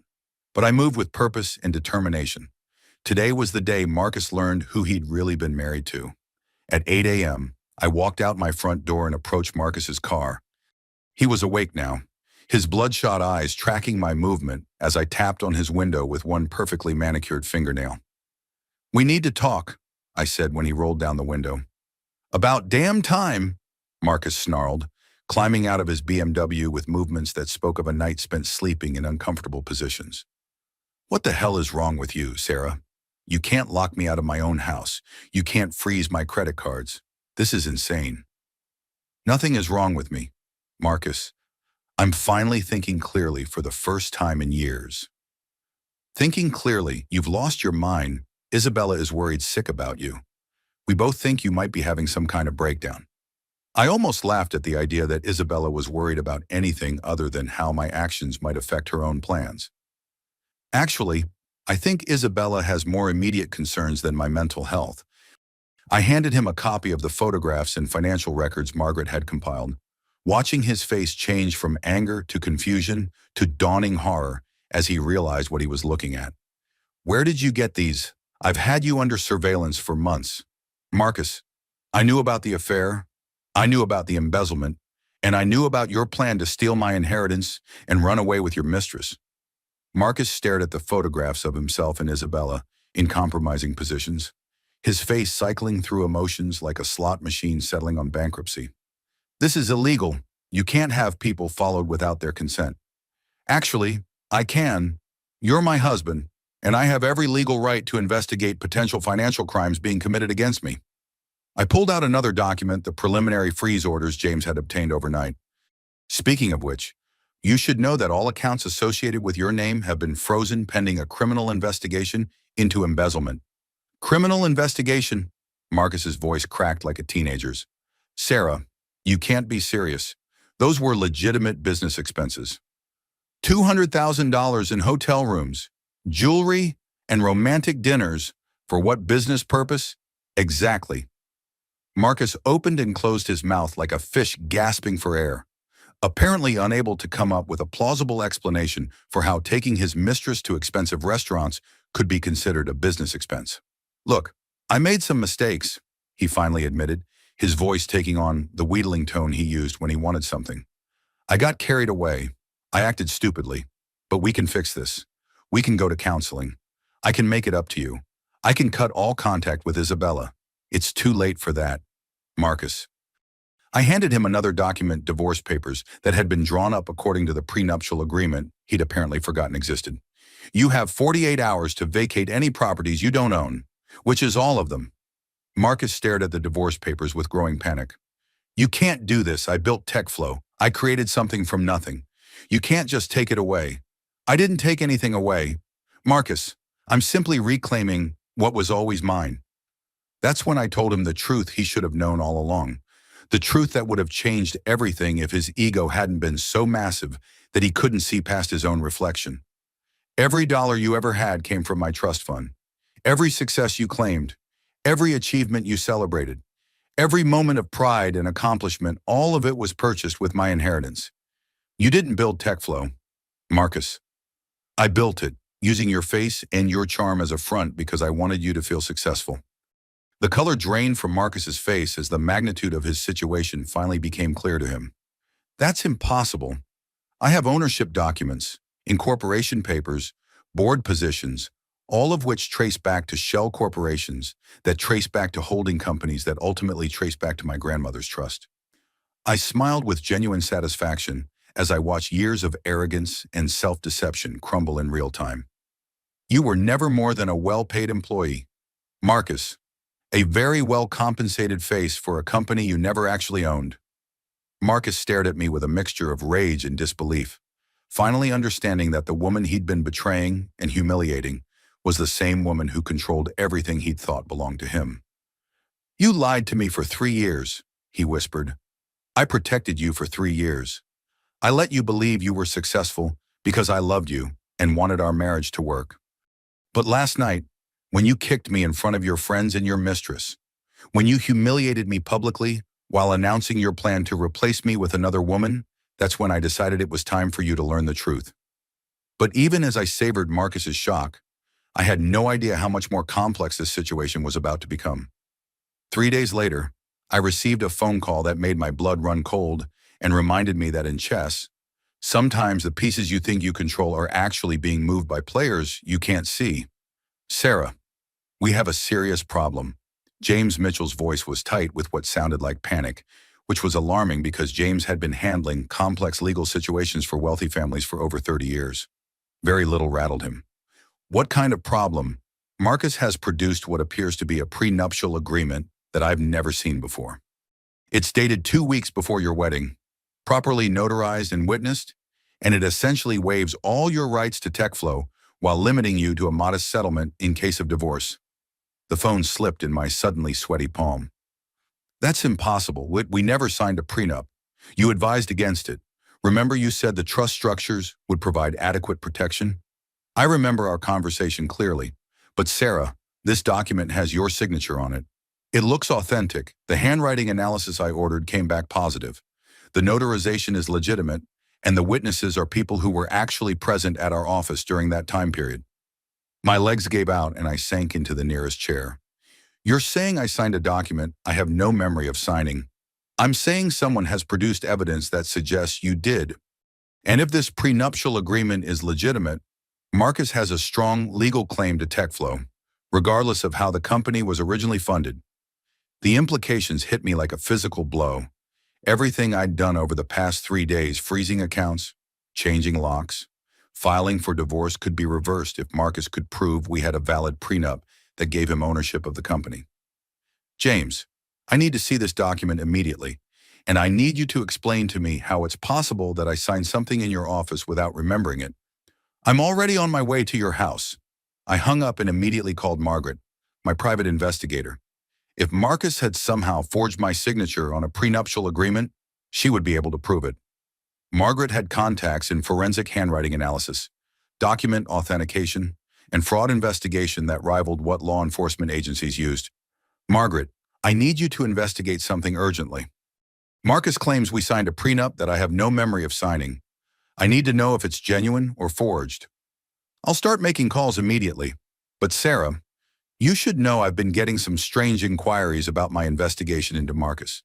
but I moved with purpose and determination. Today was the day Marcus learned who he'd really been married to. At 8 a.m., I walked out my front door and approached Marcus's car. He was awake now, his bloodshot eyes tracking my movement as I tapped on his window with one perfectly manicured fingernail. "We need to talk," I said when he rolled down the window. "About damn time," Marcus snarled, climbing out of his BMW with movements that spoke of a night spent sleeping in uncomfortable positions. "What the hell is wrong with you, Sarah? You can't lock me out of my own house. You can't freeze my credit cards. This is insane." "Nothing is wrong with me, Marcus. I'm finally thinking clearly for the first time in years." "Thinking clearly? You've lost your mind. Isabella is worried sick about you. We both think you might be having some kind of breakdown." I almost laughed at the idea that Isabella was worried about anything other than how my actions might affect her own plans. "Actually, I think Isabella has more immediate concerns than my mental health. I handed him a copy of the photographs and financial records Margaret had compiled, watching his face change from anger to confusion to dawning horror as he realized what he was looking at. Where did you get these? I've had you under surveillance for months. Marcus, I knew about the affair, I knew about the embezzlement, and I knew about your plan to steal my inheritance and run away with your mistress. Marcus stared at the photographs of himself and Isabella in compromising positions, his face cycling through emotions like a slot machine settling on bankruptcy. This is illegal. You can't have people followed without their consent. Actually, I can. You're my husband, and I have every legal right to investigate potential financial crimes being committed against me. I pulled out another document, the preliminary freeze orders James had obtained overnight. Speaking of which, you should know that all accounts associated with your name have been frozen pending a criminal investigation into embezzlement. Criminal investigation? Marcus's voice cracked like a teenager's. Sarah, you can't be serious. Those were legitimate business expenses. $200,000 in hotel rooms, jewelry, and romantic dinners. For what business purpose? Exactly. Marcus opened and closed his mouth like a fish gasping for air, apparently unable to come up with a plausible explanation for how taking his mistress to expensive restaurants could be considered a business expense. Look, I made some mistakes, he finally admitted, his voice taking on the wheedling tone he used when he wanted something. I got carried away. I acted stupidly. But we can fix this. We can go to counseling. I can make it up to you. I can cut all contact with Isabella. It's too late for that. Marcus. I handed him another document, divorce papers, that had been drawn up according to the prenuptial agreement he'd apparently forgotten existed. You have 48 hours to vacate any properties you don't own, which is all of them. Marcus stared at the divorce papers with growing panic. You can't do this. I built TechFlow. I created something from nothing. You can't just take it away. I didn't take anything away. Marcus, I'm simply reclaiming what was always mine. That's when I told him the truth he should have known all along. The truth that would have changed everything if his ego hadn't been so massive that he couldn't see past his own reflection. Every dollar you ever had came from my trust fund. Every success you claimed, every achievement you celebrated, every moment of pride and accomplishment, all of it was purchased with my inheritance. You didn't build TechFlow, Marcus. I built it, using your face and your charm as a front because I wanted you to feel successful. The color drained from Marcus's face as the magnitude of his situation finally became clear to him. That's impossible. I have ownership documents, incorporation papers, board positions, all of which trace back to shell corporations that trace back to holding companies that ultimately trace back to my grandmother's trust. I smiled with genuine satisfaction as I watched years of arrogance and self-deception crumble in real time. You were never more than a well-paid employee. Marcus, a very well-compensated face for a company you never actually owned. Marcus stared at me with a mixture of rage and disbelief, finally understanding that the woman he'd been betraying and humiliating was the same woman who controlled everything he'd thought belonged to him. You lied to me for 3 years, he whispered. I protected you for 3 years. I let you believe you were successful because I loved you and wanted our marriage to work. But last night, when you kicked me in front of your friends and your mistress, when you humiliated me publicly while announcing your plan to replace me with another woman, that's when I decided it was time for you to learn the truth. But even as I savored Marcus's shock, I had no idea how much more complex this situation was about to become. 3 days later, I received a phone call that made my blood run cold and reminded me that in chess, sometimes the pieces you think you control are actually being moved by players you can't see. Sarah, we have a serious problem. James Mitchell's voice was tight with what sounded like panic, which was alarming because James had been handling complex legal situations for wealthy families for over 30 years. Very little rattled him. What kind of problem? Marcus has produced what appears to be a prenuptial agreement that I've never seen before. It's dated 2 weeks before your wedding, properly notarized and witnessed, and it essentially waives all your rights to TechFlow while limiting you to a modest settlement in case of divorce. The phone slipped in my suddenly sweaty palm. That's impossible. We never signed a prenup. You advised against it. Remember you said the trust structures would provide adequate protection? I remember our conversation clearly, but Sarah, this document has your signature on it. It looks authentic. The handwriting analysis I ordered came back positive. The notarization is legitimate, and the witnesses are people who were actually present at our office during that time period. My legs gave out and I sank into the nearest chair. You're saying I signed a document I have no memory of signing. I'm saying someone has produced evidence that suggests you did. And if this prenuptial agreement is legitimate, Marcus has a strong legal claim to TechFlow, regardless of how the company was originally funded. The implications hit me like a physical blow. Everything I'd done over the past 3 days, freezing accounts, changing locks, filing for divorce, could be reversed if Marcus could prove we had a valid prenup that gave him ownership of the company. James, I need to see this document immediately, and I need you to explain to me how it's possible that I signed something in your office without remembering it. I'm already on my way to your house. I hung up and immediately called Margaret, my private investigator. If Marcus had somehow forged my signature on a prenuptial agreement, she would be able to prove it. Margaret had contacts in forensic handwriting analysis, document authentication, and fraud investigation that rivaled what law enforcement agencies used. Margaret, I need you to investigate something urgently. Marcus claims we signed a prenup that I have no memory of signing. I need to know if it's genuine or forged. I'll start making calls immediately. But Sarah, you should know I've been getting some strange inquiries about my investigation into Marcus.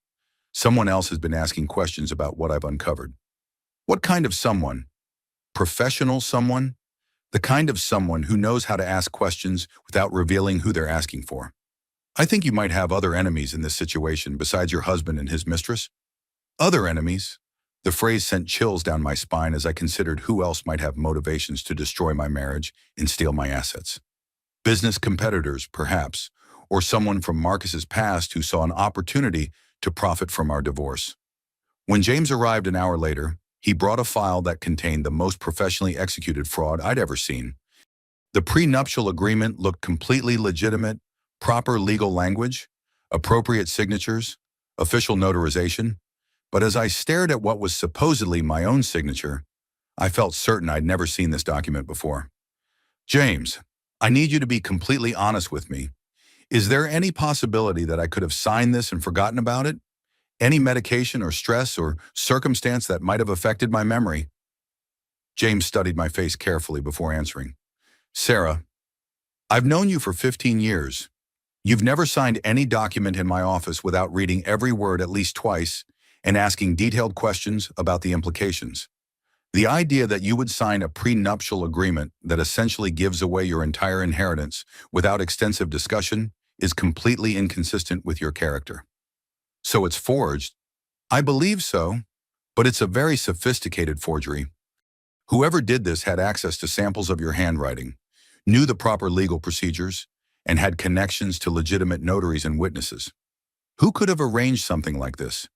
Someone else has been asking questions about what I've uncovered. What kind of someone? Professional someone? The kind of someone who knows how to ask questions without revealing who they're asking for. I think you might have other enemies in this situation besides your husband and his mistress. Other enemies? The phrase sent chills down my spine as I considered who else might have motivations to destroy my marriage and steal my assets. Business competitors, perhaps, or someone from Marcus's past who saw an opportunity to profit from our divorce. When James arrived an hour later, he brought a file that contained the most professionally executed fraud I'd ever seen. The prenuptial agreement looked completely legitimate, proper legal language, appropriate signatures, official notarization, but as I stared at what was supposedly my own signature, I felt certain I'd never seen this document before. James, I need you to be completely honest with me. Is there any possibility that I could have signed this and forgotten about it? Any medication or stress or circumstance that might have affected my memory? James studied my face carefully before answering. Sarah, I've known you for 15 years. You've never signed any document in my office without reading every word at least twice and asking detailed questions about the implications. The idea that you would sign a prenuptial agreement that essentially gives away your entire inheritance without extensive discussion is completely inconsistent with your character. So it's forged? I believe so, but it's a very sophisticated forgery. Whoever did this had access to samples of your handwriting, knew the proper legal procedures, and had connections to legitimate notaries and witnesses. Who could have arranged something like this?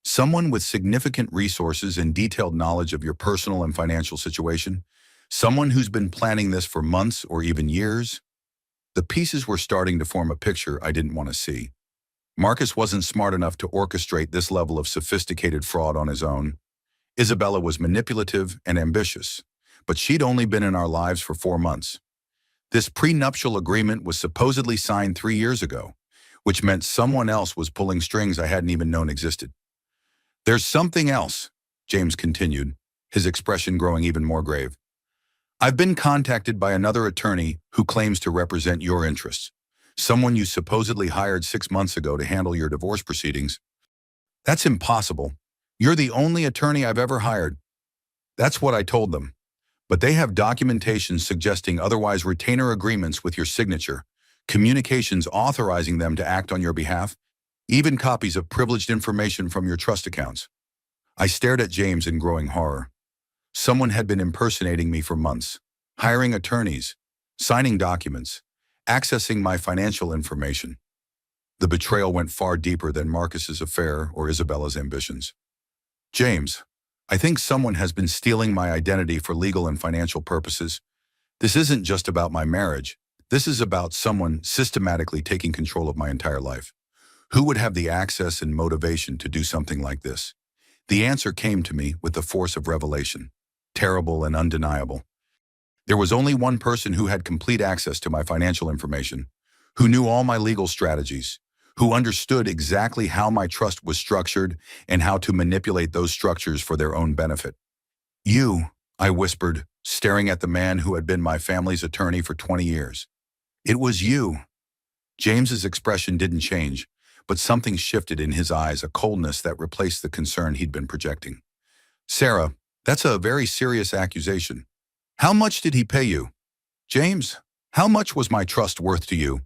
Someone with significant resources and detailed knowledge of your personal and financial situation? Someone who's been planning this for months or even years? The pieces were starting to form a picture I didn't want to see. Marcus wasn't smart enough to orchestrate this level of sophisticated fraud on his own. Isabella was manipulative and ambitious, but she'd only been in our lives for 4 months. This prenuptial agreement was supposedly signed 3 years ago, which meant someone else was pulling strings I hadn't even known existed. There's something else, James continued, his expression growing even more grave. I've been contacted by another attorney who claims to represent your interests, someone you supposedly hired 6 months ago to handle your divorce proceedings. That's impossible. You're the only attorney I've ever hired. That's what I told them. But they have documentation suggesting otherwise, retainer agreements with your signature, communications authorizing them to act on your behalf, even copies of privileged information from your trust accounts. I stared at James in growing horror. Someone had been impersonating me for months, hiring attorneys, signing documents, accessing my financial information. The betrayal went far deeper than Marcus's affair or Isabella's ambitions. James, I think someone has been stealing my identity for legal and financial purposes. This isn't just about my marriage. This is about someone systematically taking control of my entire life. Who would have the access and motivation to do something like this? The answer came to me with the force of revelation, terrible and undeniable. There was only one person who had complete access to my financial information, who knew all my legal strategies, who understood exactly how my trust was structured and how to manipulate those structures for their own benefit. "You," I whispered, staring at the man who had been my family's attorney for 20 years. "It was you." James's expression didn't change, but something shifted in his eyes, a coldness that replaced the concern he'd been projecting. "Sarah, that's a very serious accusation. How much did he pay you?" "James, how much was my trust worth to you?"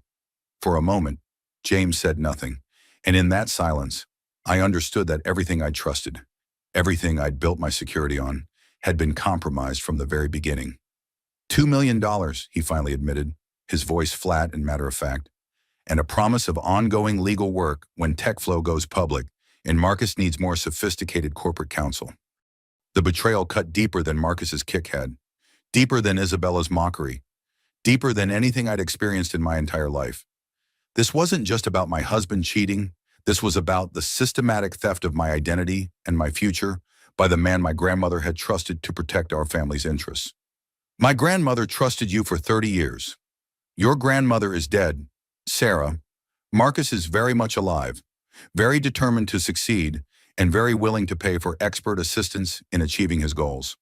For a moment, James said nothing, and in that silence, I understood that everything I'd trusted, everything I'd built my security on, had been compromised from the very beginning. $2 million, he finally admitted, his voice flat and matter-of-fact, and a promise of ongoing legal work when TechFlow goes public and Marcus needs more sophisticated corporate counsel. The betrayal cut deeper than Marcus's kick had, deeper than Isabella's mockery, deeper than anything I'd experienced in my entire life. This wasn't just about my husband cheating. This was about the systematic theft of my identity and my future by the man my grandmother had trusted to protect our family's interests. "My grandmother trusted you for 30 years. Your grandmother is dead, Sarah. Marcus is very much alive, very determined to succeed, and very willing to pay for expert assistance in achieving his goals.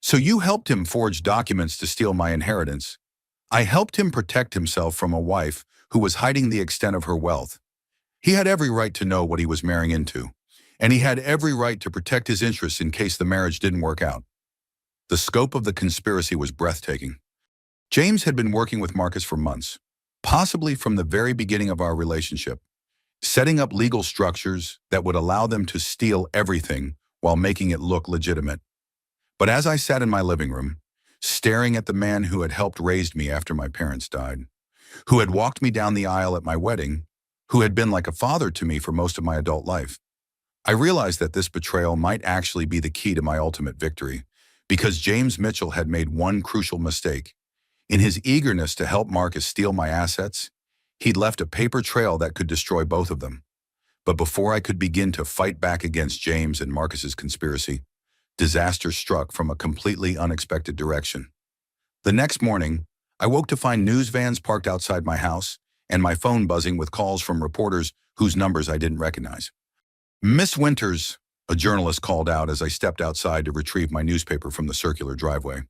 So you helped him forge documents to steal my inheritance. I helped him protect himself from a wife who was hiding the extent of her wealth. He had every right to know what he was marrying into, and he had every right to protect his interests in case the marriage didn't work out." The scope of the conspiracy was breathtaking. James had been working with Marcus for months, possibly from the very beginning of our relationship, setting up legal structures that would allow them to steal everything while making it look legitimate. But as I sat in my living room, staring at the man who had helped raise me after my parents died, who had walked me down the aisle at my wedding, who had been like a father to me for most of my adult life, I realized that this betrayal might actually be the key to my ultimate victory, because James Mitchell had made one crucial mistake. In his eagerness to help Marcus steal my assets, he'd left a paper trail that could destroy both of them. But before I could begin to fight back against James and Marcus's conspiracy, disaster struck from a completely unexpected direction. The next morning, I woke to find news vans parked outside my house and my phone buzzing with calls from reporters whose numbers I didn't recognize. "Miss Winters," a journalist called out as I stepped outside to retrieve my newspaper from the circular driveway.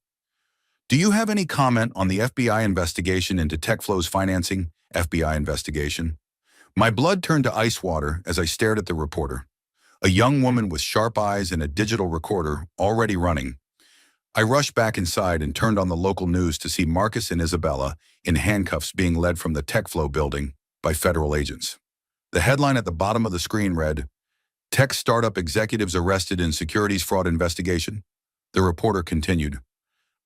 "Do you have any comment on the FBI investigation into TechFlow's financing?" FBI investigation. My blood turned to ice water as I stared at the reporter, a young woman with sharp eyes and a digital recorder already running. I rushed back inside and turned on the local news to see Marcus and Isabella in handcuffs being led from the TechFlow building by federal agents. The headline at the bottom of the screen read, "Tech startup executives arrested in securities fraud investigation." The reporter continued,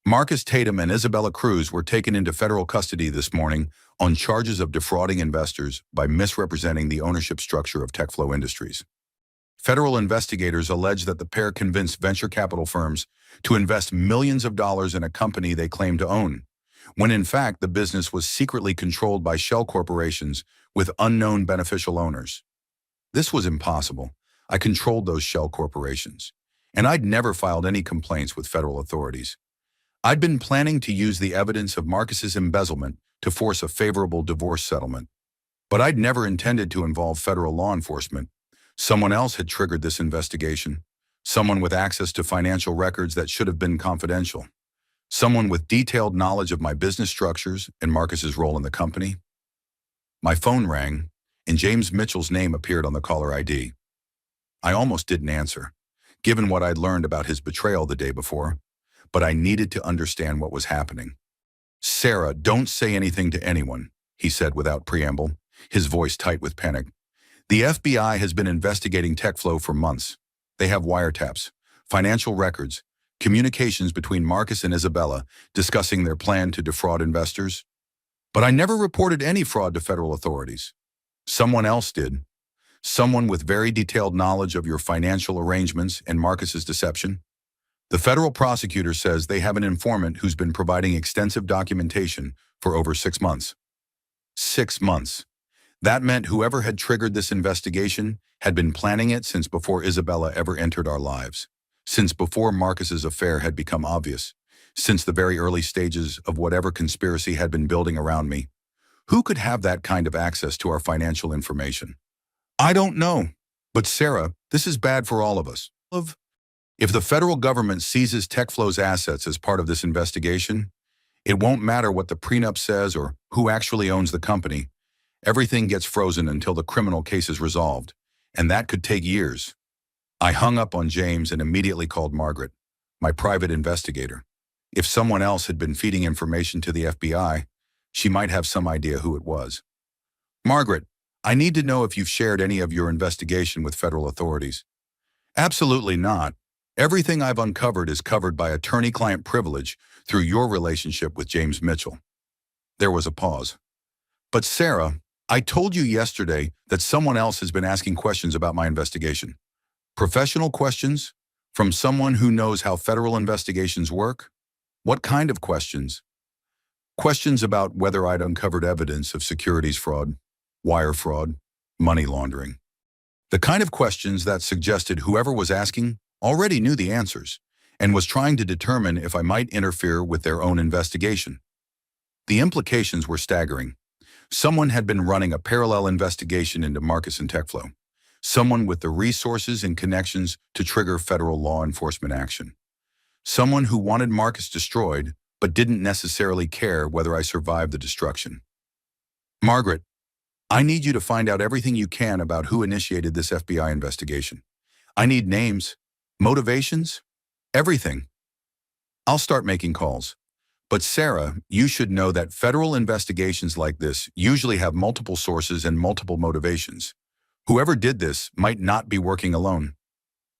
"Marcus Tatum and Isabella Cruz were taken into federal custody this morning on charges of defrauding investors by misrepresenting the ownership structure of TechFlow Industries. Federal investigators allege that the pair convinced venture capital firms to invest millions of dollars in a company they claimed to own, when in fact the business was secretly controlled by shell corporations with unknown beneficial owners. This was impossible. I controlled those shell corporations, and I'd never filed any complaints with federal authorities. I'd been planning to use the evidence of Marcus's embezzlement to force a favorable divorce settlement, but I'd never intended to involve federal law enforcement. Someone else had triggered this investigation, someone with access to financial records that should have been confidential, someone with detailed knowledge of my business structures and Marcus's role in the company. My phone rang, and James Mitchell's name appeared on the caller ID. I almost didn't answer, given what I'd learned about his betrayal the day before, but I needed to understand what was happening. "Sarah, don't say anything to anyone," he said without preamble, his voice tight with panic. "The FBI has been investigating TechFlow for months. They have wiretaps, financial records, communications between Marcus and Isabella discussing their plan to defraud investors. But I never reported any fraud to federal authorities. Someone else did. Someone with very detailed knowledge of your financial arrangements and Marcus's deception. The federal prosecutor says they have an informant who's been providing extensive documentation for over 6 months. 6 months. That meant whoever had triggered this investigation had been planning it since before Isabella ever entered our lives, since before Marcus's affair had become obvious, since the very early stages of whatever conspiracy had been building around me. Who could have that kind of access to our financial information? I don't know. But Sarah, this is bad for all of us. If the federal government seizes TechFlow's assets as part of this investigation, it won't matter what the prenup says or who actually owns the company. Everything gets frozen until the criminal case is resolved, and that could take years. I hung up on James and immediately called Margaret, my private investigator. If someone else had been feeding information to the FBI, she might have some idea who it was. Margaret, I need to know if you've shared any of your investigation with federal authorities. Absolutely not. Everything I've uncovered is covered by attorney-client privilege through your relationship with James Mitchell. There was a pause. But Sarah, I told you yesterday that someone else has been asking questions about my investigation. Professional questions? From someone who knows how federal investigations work? What kind of questions? Questions about whether I'd uncovered evidence of securities fraud, wire fraud, money laundering. The kind of questions that suggested whoever was asking already knew the answers and was trying to determine if I might interfere with their own investigation. The implications were staggering. Someone had been running a parallel investigation into Marcus and TechFlow. Someone with the resources and connections to trigger federal law enforcement action. Someone who wanted Marcus destroyed, but didn't necessarily care whether I survived the destruction. Margaret, I need you to find out everything you can about who initiated this FBI investigation. I need names, motivations, everything. I'll start making calls. But Sarah, you should know that federal investigations like this usually have multiple sources and multiple motivations. Whoever did this might not be working alone.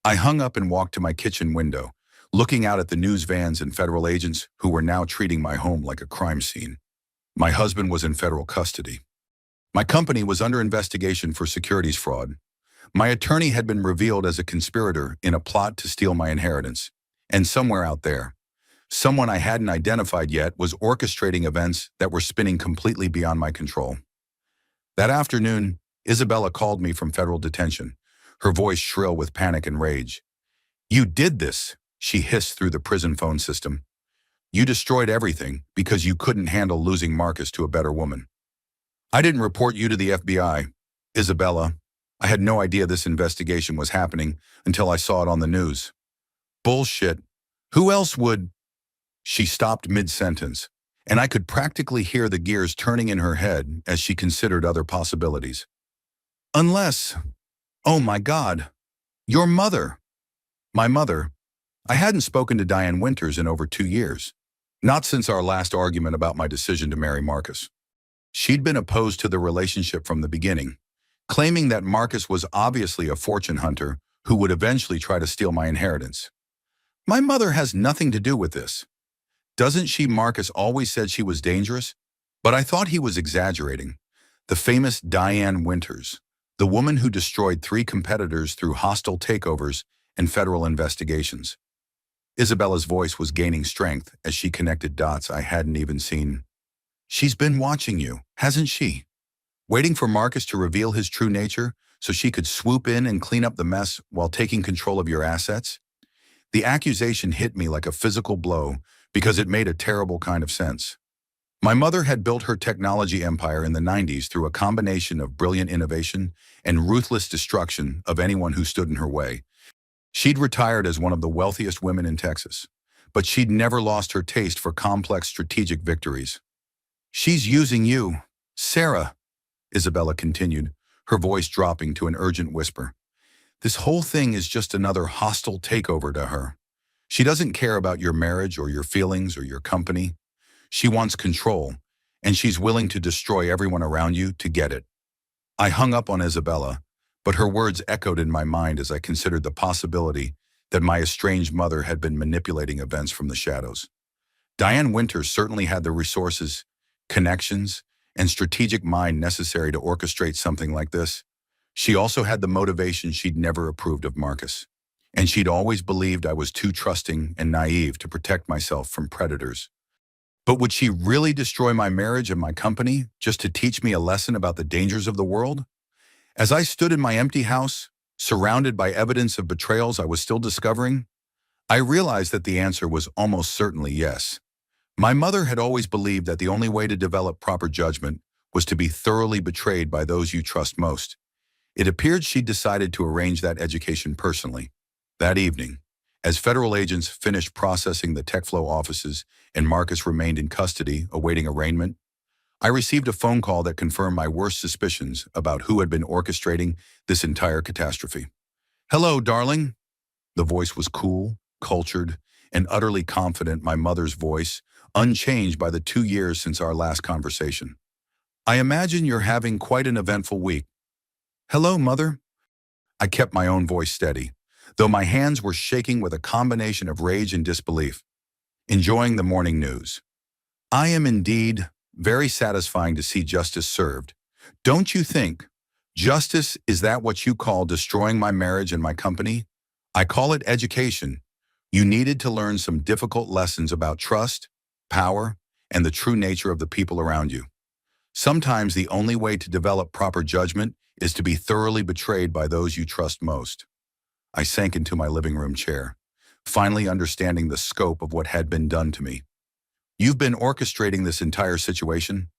I hung up and walked to my kitchen window, looking out at the news vans and federal agents who were now treating my home like a crime scene. My husband was in federal custody. My company was under investigation for securities fraud. My attorney had been revealed as a conspirator in a plot to steal my inheritance. And somewhere out there, someone I hadn't identified yet was orchestrating events that were spinning completely beyond my control. That afternoon, Isabella called me from federal detention, her voice shrill with panic and rage. "You did this," she hissed through the prison phone system. "You destroyed everything because you couldn't handle losing Marcus to a better woman." "I didn't report you to the FBI, Isabella. I had no idea this investigation was happening until I saw it on the news." "Bullshit. Who else would?" She stopped mid-sentence, and I could practically hear the gears turning in her head as she considered other possibilities. "Unless, oh my God, your mother." My mother. I hadn't spoken to Diane Winters in over 2 years. Not since our last argument about my decision to marry Marcus. She'd been opposed to the relationship from the beginning, claiming that Marcus was obviously a fortune hunter who would eventually try to steal my inheritance. My mother has nothing to do with this. Doesn't she? Marcus always said she was dangerous, but I thought he was exaggerating. The famous Diane Winters, the woman who destroyed 3 competitors through hostile takeovers and federal investigations. Isabella's voice was gaining strength as she connected dots I hadn't even seen. "She's been watching you, hasn't she? Waiting for Marcus to reveal his true nature so she could swoop in and clean up the mess while taking control of your assets?" The accusation hit me like a physical blow because it made a terrible kind of sense. My mother had built her technology empire in the 90s through a combination of brilliant innovation and ruthless destruction of anyone who stood in her way. She'd retired as one of the wealthiest women in Texas, but she'd never lost her taste for complex strategic victories. "She's using you, Sarah," Isabella continued, her voice dropping to an urgent whisper. "This whole thing is just another hostile takeover to her. She doesn't care about your marriage or your feelings or your company. She wants control, and she's willing to destroy everyone around you to get it." I hung up on Isabella, but her words echoed in my mind as I considered the possibility that my estranged mother had been manipulating events from the shadows. Diane Winters certainly had the resources, connections, and strategic mind necessary to orchestrate something like this. She also had the motivation she'd never approved of Marcus, and she'd always believed I was too trusting and naive to protect myself from predators. But would she really destroy my marriage and my company just to teach me a lesson about the dangers of the world? As I stood in my empty house, surrounded by evidence of betrayals I was still discovering, I realized that the answer was almost certainly yes. My mother had always believed that the only way to develop proper judgment was to be thoroughly betrayed by those you trust most. It appeared she'd decided to arrange that education personally. That evening, as federal agents finished processing the TechFlow offices and Marcus remained in custody awaiting arraignment, I received a phone call that confirmed my worst suspicions about who had been orchestrating this entire catastrophe. "Hello, darling." The voice was cool, cultured, and utterly confident, my mother's voice, unchanged by the 2 years since our last conversation. "I imagine you're having quite an eventful week." "Hello, Mother." I kept my own voice steady, though my hands were shaking with a combination of rage and disbelief. "Enjoying the morning news. I am indeed. Very satisfying to see justice served. Don't you think? Justice, is that what you call destroying my marriage and my company? I call it education. You needed to learn some difficult lessons about trust, power, and the true nature of the people around you. Sometimes the only way to develop proper judgment is to be thoroughly betrayed by those you trust most." I sank into my living room chair, finally understanding the scope of what had been done to me. "You've been orchestrating this entire situation?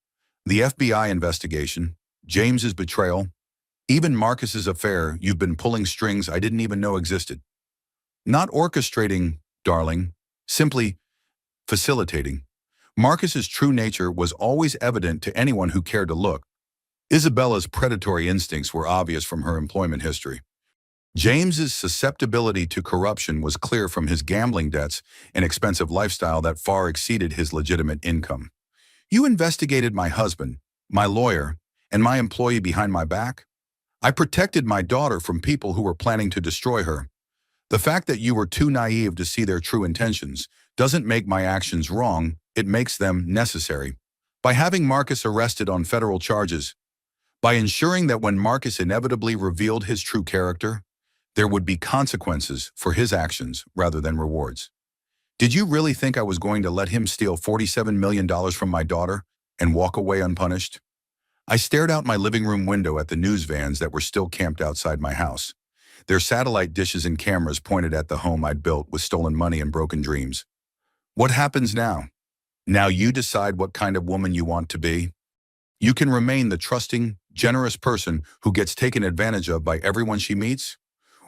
The FBI investigation, James's betrayal, even Marcus's affair. You've been pulling strings I didn't even know existed." "Not orchestrating, darling, simply facilitating. Marcus's true nature was always evident to anyone who cared to look. Isabella's predatory instincts were obvious from her employment history. James's susceptibility to corruption was clear from his gambling debts and expensive lifestyle that far exceeded his legitimate income. You investigated my husband, my lawyer, and my employee behind my back? I protected my daughter from people who were planning to destroy her. The fact that you were too naive to see their true intentions doesn't make my actions wrong, it makes them necessary. By having Marcus arrested on federal charges, by ensuring that when Marcus inevitably revealed his true character, there would be consequences for his actions rather than rewards. Did you really think I was going to let him steal $47 million from my daughter and walk away unpunished? I stared out my living room window at the news vans that were still camped outside my house, their satellite dishes and cameras pointed at the home I'd built with stolen money and broken dreams. What happens now? Now you decide what kind of woman you want to be. You can remain the trusting, generous person who gets taken advantage of by everyone she meets,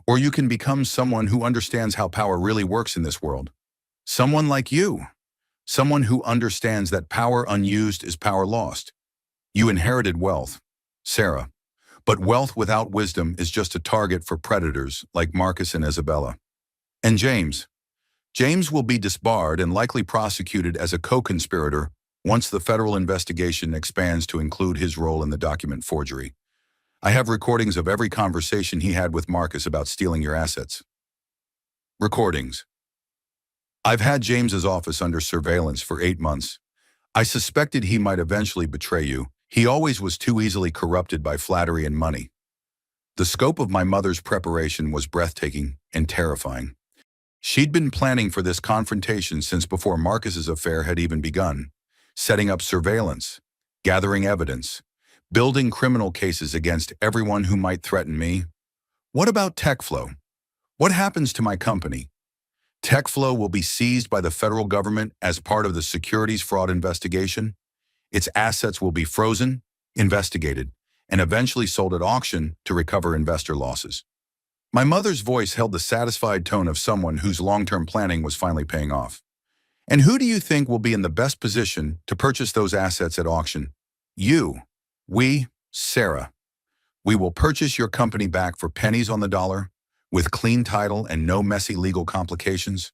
or you can become someone who understands how power really works in this world. Someone like you. Someone who understands that power unused is power lost. You inherited wealth, Sarah, but wealth without wisdom is just a target for predators like Marcus and Isabella. And James. James will be disbarred and likely prosecuted as a co-conspirator once the federal investigation expands to include his role in the document forgery. I have recordings of every conversation he had with Marcus about stealing your assets. Recordings. I've had James's office under surveillance for 8 months. I suspected he might eventually betray you. He always was too easily corrupted by flattery and money. The scope of my mother's preparation was breathtaking and terrifying. She'd been planning for this confrontation since before Marcus's affair had even begun, setting up surveillance, gathering evidence, building criminal cases against everyone who might threaten me. What about TechFlow? What happens to my company? TechFlow will be seized by the federal government as part of the securities fraud investigation. Its assets will be frozen, investigated, and eventually sold at auction to recover investor losses. My mother's voice held the satisfied tone of someone whose long-term planning was finally paying off. And who do you think will be in the best position to purchase those assets at auction? You. We, Sarah. We will purchase your company back for pennies on the dollar, with clean title and no messy legal complications.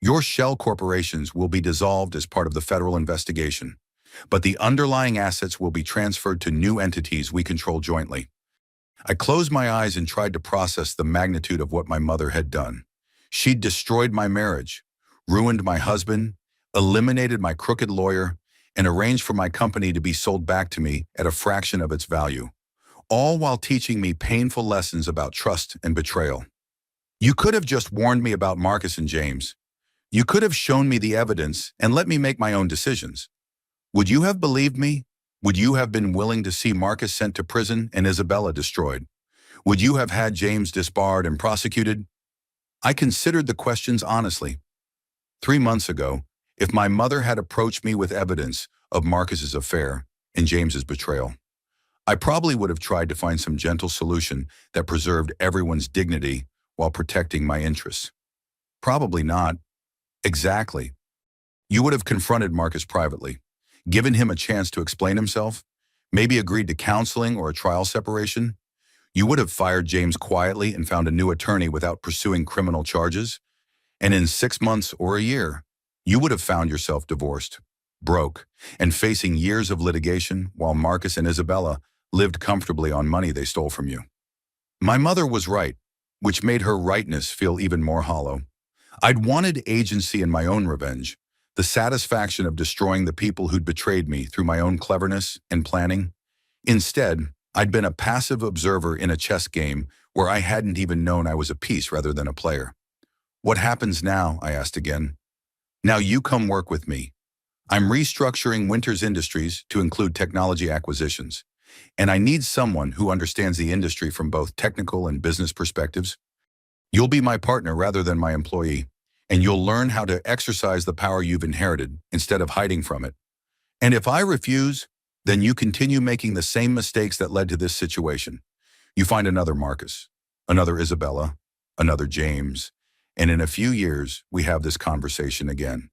Your shell corporations will be dissolved as part of the federal investigation, but the underlying assets will be transferred to new entities we control jointly. I closed my eyes and tried to process the magnitude of what my mother had done. She'd destroyed my marriage, ruined my husband, eliminated my crooked lawyer, and arranged for my company to be sold back to me at a fraction of its value, all while teaching me painful lessons about trust and betrayal. You could have just warned me about Marcus and James. You could have shown me the evidence and let me make my own decisions. Would you have believed me? Would you have been willing to see Marcus sent to prison and Isabella destroyed? Would you have had James disbarred and prosecuted? I considered the questions honestly. 3 months ago, if my mother had approached me with evidence of Marcus's affair, and James's betrayal. I probably would have tried to find some gentle solution that preserved everyone's dignity while protecting my interests. Probably not. Exactly. You would have confronted Marcus privately, given him a chance to explain himself, maybe agreed to counseling or a trial separation. You would have fired James quietly and found a new attorney without pursuing criminal charges. And in 6 months or a year, you would have found yourself divorced, broke, and facing years of litigation while Marcus and Isabella lived comfortably on money they stole from you. My mother was right, which made her rightness feel even more hollow. I'd wanted agency in my own revenge, the satisfaction of destroying the people who'd betrayed me through my own cleverness and planning. Instead, I'd been a passive observer in a chess game where I hadn't even known I was a piece rather than a player. What happens now? I asked again. Now you come work with me. I'm restructuring Winters Industries to include technology acquisitions, and I need someone who understands the industry from both technical and business perspectives. You'll be my partner rather than my employee, and you'll learn how to exercise the power you've inherited instead of hiding from it. And if I refuse, then you continue making the same mistakes that led to this situation. You find another Marcus, another Isabella, another James, and in a few years, we have this conversation again.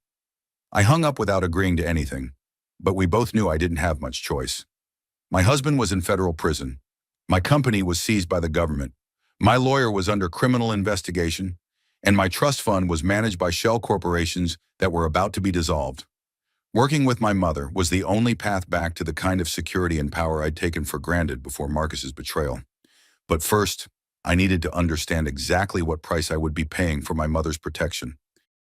I hung up without agreeing to anything, but we both knew I didn't have much choice. My husband was in federal prison. My company was seized by the government. My lawyer was under criminal investigation, and my trust fund was managed by shell corporations that were about to be dissolved. Working with my mother was the only path back to the kind of security and power I'd taken for granted before Marcus's betrayal. But first, I needed to understand exactly what price I would be paying for my mother's protection.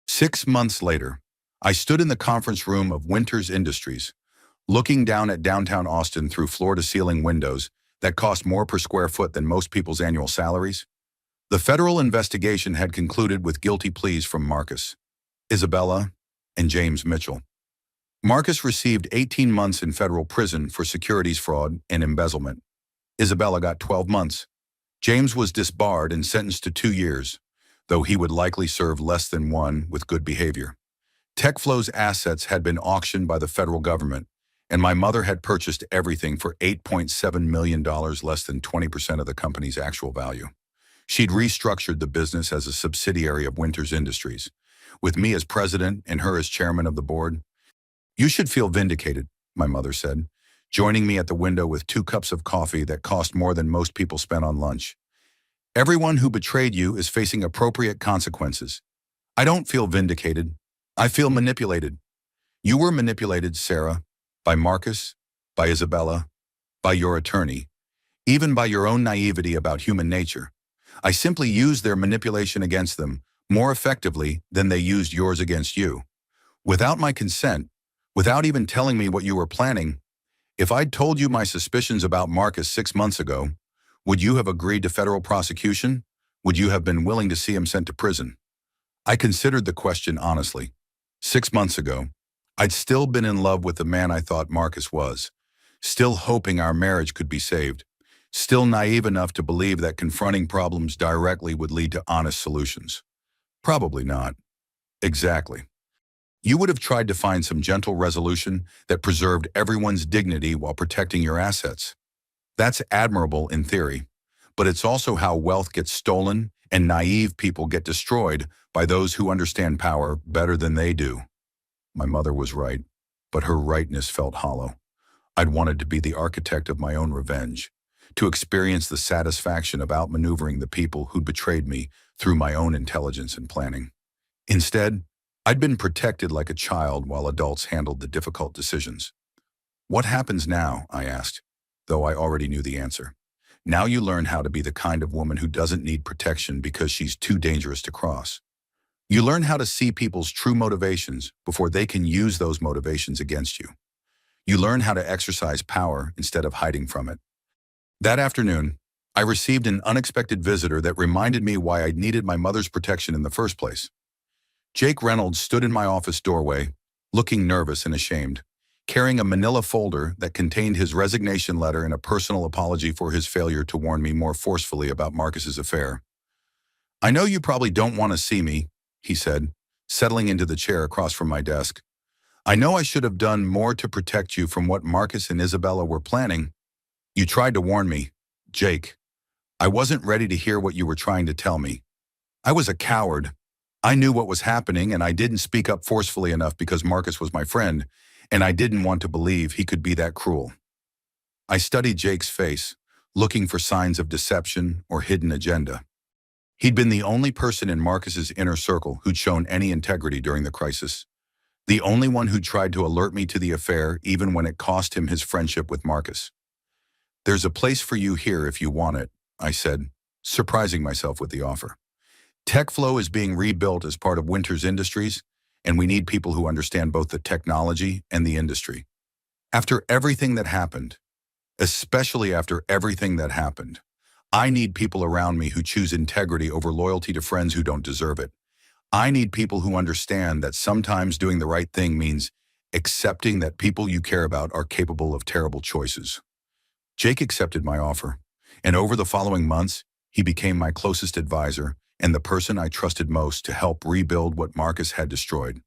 6 months later, I stood in the conference room of Winters Industries, looking down at downtown Austin through floor-to-ceiling windows that cost more per square foot than most people's annual salaries. The federal investigation had concluded with guilty pleas from Marcus, Isabella, and James Mitchell. Marcus received 18 months in federal prison for securities fraud and embezzlement. Isabella got 12 months. James was disbarred and sentenced to 2 years, though he would likely serve less than one with good behavior. TechFlow's assets had been auctioned by the federal government, and my mother had purchased everything for $8.7 million, less than 20% of the company's actual value. She'd restructured the business as a subsidiary of Winters Industries, with me as president and her as chairman of the board. You should feel vindicated, my mother said, joining me at the window with 2 cups of coffee that cost more than most people spent on lunch. Everyone who betrayed you is facing appropriate consequences. I don't feel vindicated. I feel manipulated. You were manipulated, Sarah, by Marcus, by Isabella, by your attorney, even by your own naivety about human nature. I simply used their manipulation against them more effectively than they used yours against you. Without my consent, without even telling me what you were planning, if I'd told you my suspicions about Marcus 6 months ago, would you have agreed to federal prosecution? Would you have been willing to see him sent to prison? I considered the question honestly. 6 months ago, I'd still been in love with the man I thought Marcus was, still hoping our marriage could be saved, still naive enough to believe that confronting problems directly would lead to honest solutions. Probably not. Exactly. You would have tried to find some gentle resolution that preserved everyone's dignity while protecting your assets. That's admirable in theory, but it's also how wealth gets stolen and naive people get destroyed by those who understand power better than they do. My mother was right, but her rightness felt hollow. I'd wanted to be the architect of my own revenge, to experience the satisfaction of outmaneuvering the people who'd betrayed me through my own intelligence and planning. Instead, I'd been protected like a child while adults handled the difficult decisions. What happens now? I asked, though I already knew the answer. Now you learn how to be the kind of woman who doesn't need protection because she's too dangerous to cross. You learn how to see people's true motivations before they can use those motivations against you. You learn how to exercise power instead of hiding from it. That afternoon, I received an unexpected visitor that reminded me why I'd needed my mother's protection in the first place. Jake Reynolds stood in my office doorway, looking nervous and ashamed, carrying a manila folder that contained his resignation letter and a personal apology for his failure to warn me more forcefully about Marcus's affair. "I know you probably don't want to see me," he said, settling into the chair across from my desk. I know I should have done more to protect you from what Marcus and Isabella were planning. You tried to warn me, Jake. I wasn't ready to hear what you were trying to tell me. I was a coward. I knew what was happening and I didn't speak up forcefully enough because Marcus was my friend, and I didn't want to believe he could be that cruel. I studied Jake's face, looking for signs of deception or hidden agenda. He'd been the only person in Marcus's inner circle who'd shown any integrity during the crisis. The only one who tried to alert me to the affair even when it cost him his friendship with Marcus. There's a place for you here if you want it, I said, surprising myself with the offer. TechFlow is being rebuilt as part of Winters Industries, and we need people who understand both the technology and the industry. After everything that happened, especially after everything that happened, I need people around me who choose integrity over loyalty to friends who don't deserve it. I need people who understand that sometimes doing the right thing means accepting that people you care about are capable of terrible choices. Jake accepted my offer, and over the following months, he became my closest advisor and the person I trusted most to help rebuild what Marcus had destroyed.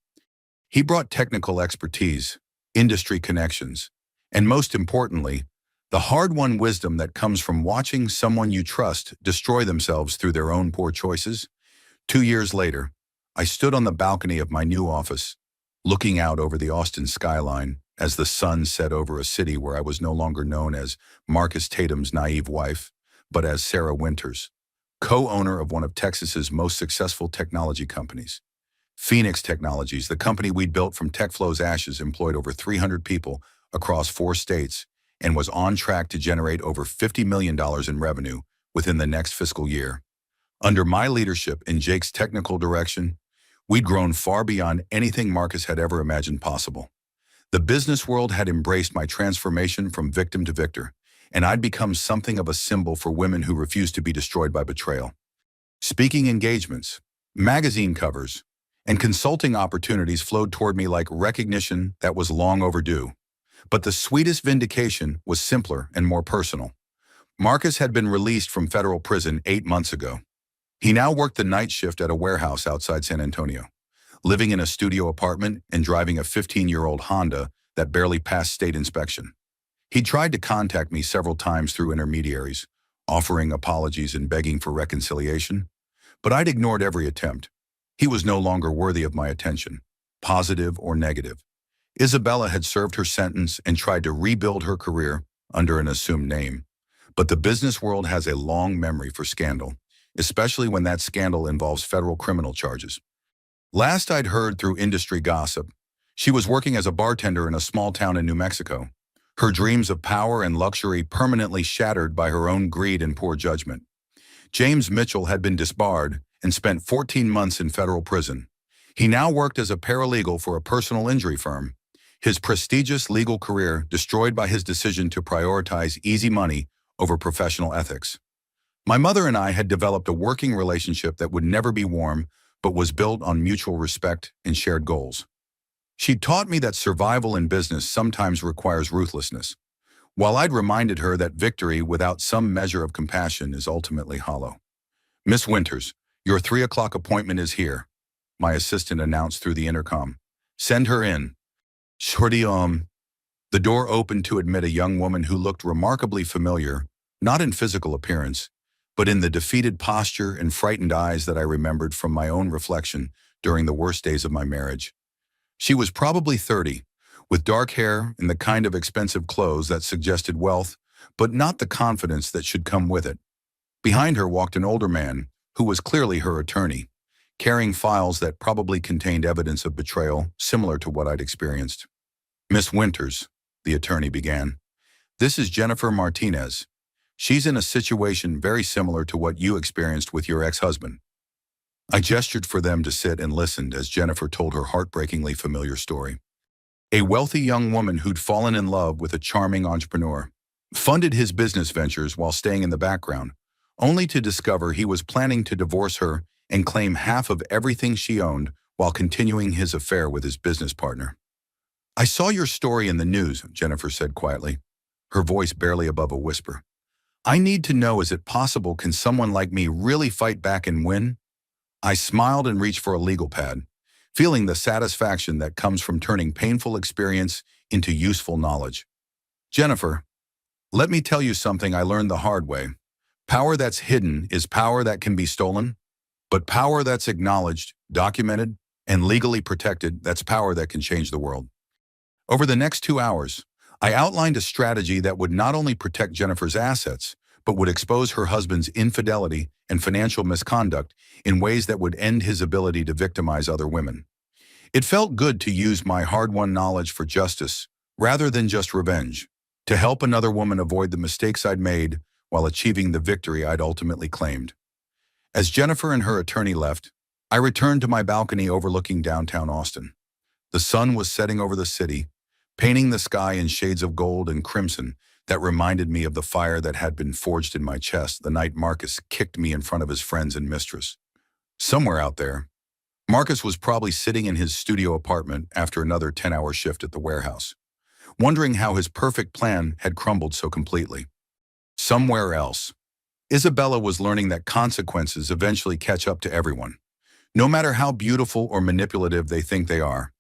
He brought technical expertise, industry connections, and most importantly, the hard-won wisdom that comes from watching someone you trust destroy themselves through their own poor choices. 2 years later, I stood on the balcony of my new office, looking out over the Austin skyline as the sun set over a city where I was no longer known as Marcus Tatum's naive wife, but as Sarah Winters, co-owner of one of Texas's most successful technology companies. Phoenix Technologies, the company we'd built from TechFlow's ashes, employed over 300 people across 4 states and was on track to generate over $50 million in revenue within the next fiscal year. Under my leadership and Jake's technical direction, we'd grown far beyond anything Marcus had ever imagined possible. The business world had embraced my transformation from victim to victor, and I'd become something of a symbol for women who refused to be destroyed by betrayal. Speaking engagements, magazine covers, and consulting opportunities flowed toward me like recognition that was long overdue. But the sweetest vindication was simpler and more personal. Marcus had been released from federal prison 8 months ago. He now worked the night shift at a warehouse outside San Antonio, living in a studio apartment and driving a 15-year-old Honda that barely passed state inspection. He tried to contact me several times through intermediaries, offering apologies and begging for reconciliation, but I'd ignored every attempt. He was no longer worthy of my attention, positive or negative. Isabella had served her sentence and tried to rebuild her career under an assumed name. But the business world has a long memory for scandal, especially when that scandal involves federal criminal charges. Last I'd heard through industry gossip, she was working as a bartender in a small town in New Mexico, her dreams of power and luxury permanently shattered by her own greed and poor judgment. James Mitchell had been disbarred and spent 14 months in federal prison. He now worked as a paralegal for a personal injury firm, his prestigious legal career destroyed by his decision to prioritize easy money over professional ethics. My mother and I had developed a working relationship that would never be warm, but was built on mutual respect and shared goals. She taught me that survival in business sometimes requires ruthlessness, while I'd reminded her that victory without some measure of compassion is ultimately hollow. "Miss Winters, your 3 o'clock appointment is here," my assistant announced through the intercom. "Send her in." Shorty, The door opened to admit a young woman who looked remarkably familiar, not in physical appearance, but in the defeated posture and frightened eyes that I remembered from my own reflection during the worst days of my marriage. She was probably 30, with dark hair and the kind of expensive clothes that suggested wealth, but not the confidence that should come with it. Behind her walked an older man, who was clearly her attorney, carrying files that probably contained evidence of betrayal similar to what I'd experienced. "Miss Winters," the attorney began, "this is Jennifer Martinez. She's in a situation very similar to what you experienced with your ex-husband." I gestured for them to sit and listened as Jennifer told her heartbreakingly familiar story. A wealthy young woman who'd fallen in love with a charming entrepreneur, funded his business ventures while staying in the background, only to discover he was planning to divorce her and claim half of everything she owned while continuing his affair with his business partner. "I saw your story in the news," Jennifer said quietly, her voice barely above a whisper. "I need to know, is it possible, can someone like me really fight back and win?" I smiled and reached for a legal pad, feeling the satisfaction that comes from turning painful experience into useful knowledge. Jennifer, let me tell you something I learned the hard way. Power that's hidden is power that can be stolen, but power that's acknowledged, documented, and legally protected, that's power that can change the world. Over the next 2 hours, I outlined a strategy that would not only protect Jennifer's assets, but would expose her husband's infidelity and financial misconduct in ways that would end his ability to victimize other women. It felt good to use my hard-won knowledge for justice, rather than just revenge, to help another woman avoid the mistakes I'd made while achieving the victory I'd ultimately claimed. As Jennifer and her attorney left, I returned to my balcony overlooking downtown Austin. The sun was setting over the city, painting the sky in shades of gold and crimson that reminded me of the fire that had been forged in my chest the night Marcus kicked me in front of his friends and mistress. Somewhere out there, Marcus was probably sitting in his studio apartment after another 10-hour shift at the warehouse, wondering how his perfect plan had crumbled so completely. Somewhere else, Isabella was learning that consequences eventually catch up to everyone, no matter how beautiful or manipulative they think they are.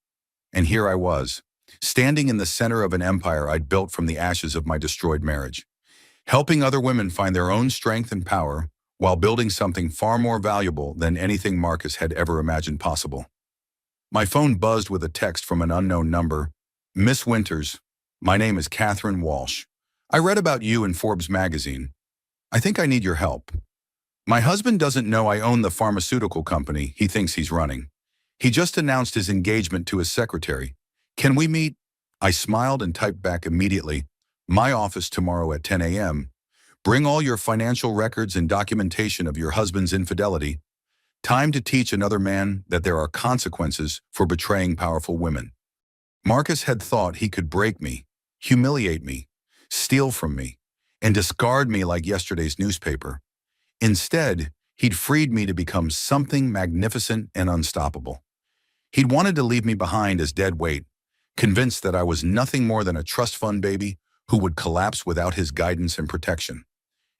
And here I was, standing in the center of an empire I'd built from the ashes of my destroyed marriage, helping other women find their own strength and power while building something far more valuable than anything Marcus had ever imagined possible. My phone buzzed with a text from an unknown number. "Miss Winters, my name is Catherine Walsh. I read about you in Forbes magazine. I think I need your help. My husband doesn't know I own the pharmaceutical company he thinks he's running. He just announced his engagement to his secretary. Can we meet?" I smiled and typed back immediately, "My office tomorrow at 10 a.m. Bring all your financial records and documentation of your husband's infidelity. Time to teach another man that there are consequences for betraying powerful women." Marcus had thought he could break me, humiliate me, steal from me, and discard me like yesterday's newspaper. Instead, he'd freed me to become something magnificent and unstoppable. He'd wanted to leave me behind as dead weight, convinced that I was nothing more than a trust fund baby who would collapse without his guidance and protection.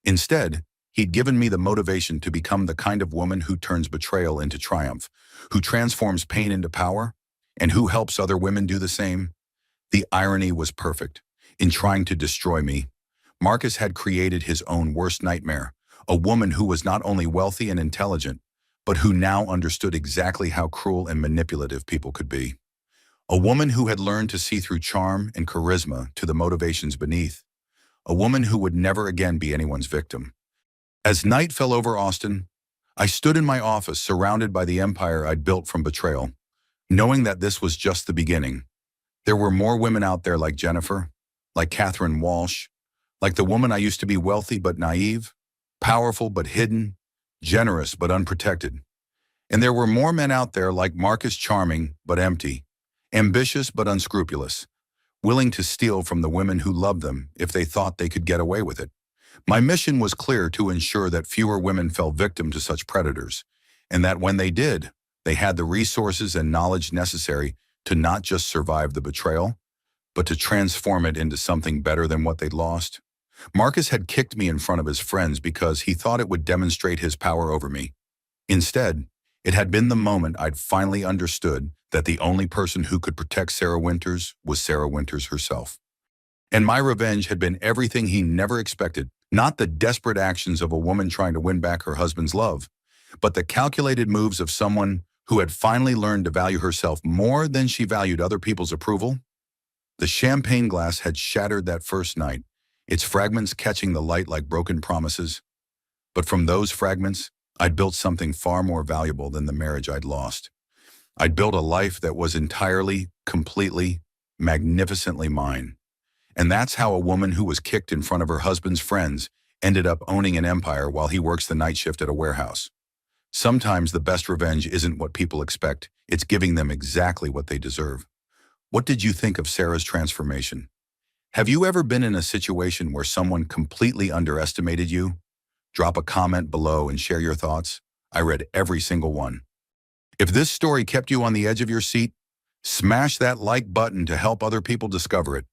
Instead, he'd given me the motivation to become the kind of woman who turns betrayal into triumph, who transforms pain into power, and who helps other women do the same. The irony was perfect. In trying to destroy me, Marcus had created his own worst nightmare, a woman who was not only wealthy and intelligent, but who now understood exactly how cruel and manipulative people could be. A woman who had learned to see through charm and charisma to the motivations beneath. A woman who would never again be anyone's victim. As night fell over Austin, I stood in my office surrounded by the empire I'd built from betrayal, knowing that this was just the beginning. There were more women out there like Jennifer, like Catherine Walsh, like the woman I used to be, wealthy but naive, powerful but hidden, generous but unprotected. And there were more men out there like Marcus, charming but empty, ambitious but unscrupulous, willing to steal from the women who loved them if they thought they could get away with it. My mission was clear: to ensure that fewer women fell victim to such predators, and that when they did, they had the resources and knowledge necessary to not just survive the betrayal, but to transform it into something better than what they'd lost. Marcus had kicked me in front of his friends because he thought it would demonstrate his power over me. Instead, it had been the moment I'd finally understood that the only person who could protect Sarah Winters was Sarah Winters herself. And my revenge had been everything he never expected, not the desperate actions of a woman trying to win back her husband's love, but the calculated moves of someone who had finally learned to value herself more than she valued other people's approval. The champagne glass had shattered that first night, its fragments catching the light like broken promises. But from those fragments, I'd built something far more valuable than the marriage I'd lost. I'd built a life that was entirely, completely, magnificently mine. And that's how a woman who was kicked in front of her husband's friends ended up owning an empire while he works the night shift at a warehouse. Sometimes the best revenge isn't what people expect, it's giving them exactly what they deserve. What did you think of Sarah's transformation? Have you ever been in a situation where someone completely underestimated you? Drop a comment below and share your thoughts. I read every single one. If this story kept you on the edge of your seat, smash that like button to help other people discover it.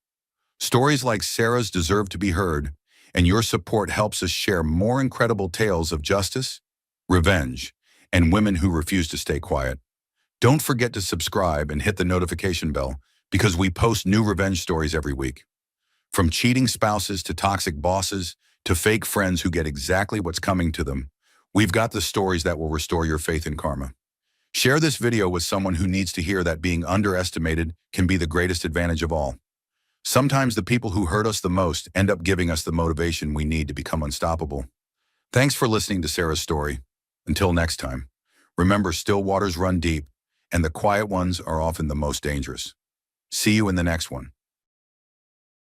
Stories like Sarah's deserve to be heard, and your support helps us share more incredible tales of justice, revenge, and women who refuse to stay quiet. Don't forget to subscribe and hit the notification bell because we post new revenge stories every week. From cheating spouses to toxic bosses to fake friends who get exactly what's coming to them, we've got the stories that will restore your faith in karma. Share this video with someone who needs to hear that being underestimated can be the greatest advantage of all. Sometimes the people who hurt us the most end up giving us the motivation we need to become unstoppable. Thanks for listening to Sarah's story. Until next time, remember, still waters run deep, and the quiet ones are often the most dangerous. See you in the next one.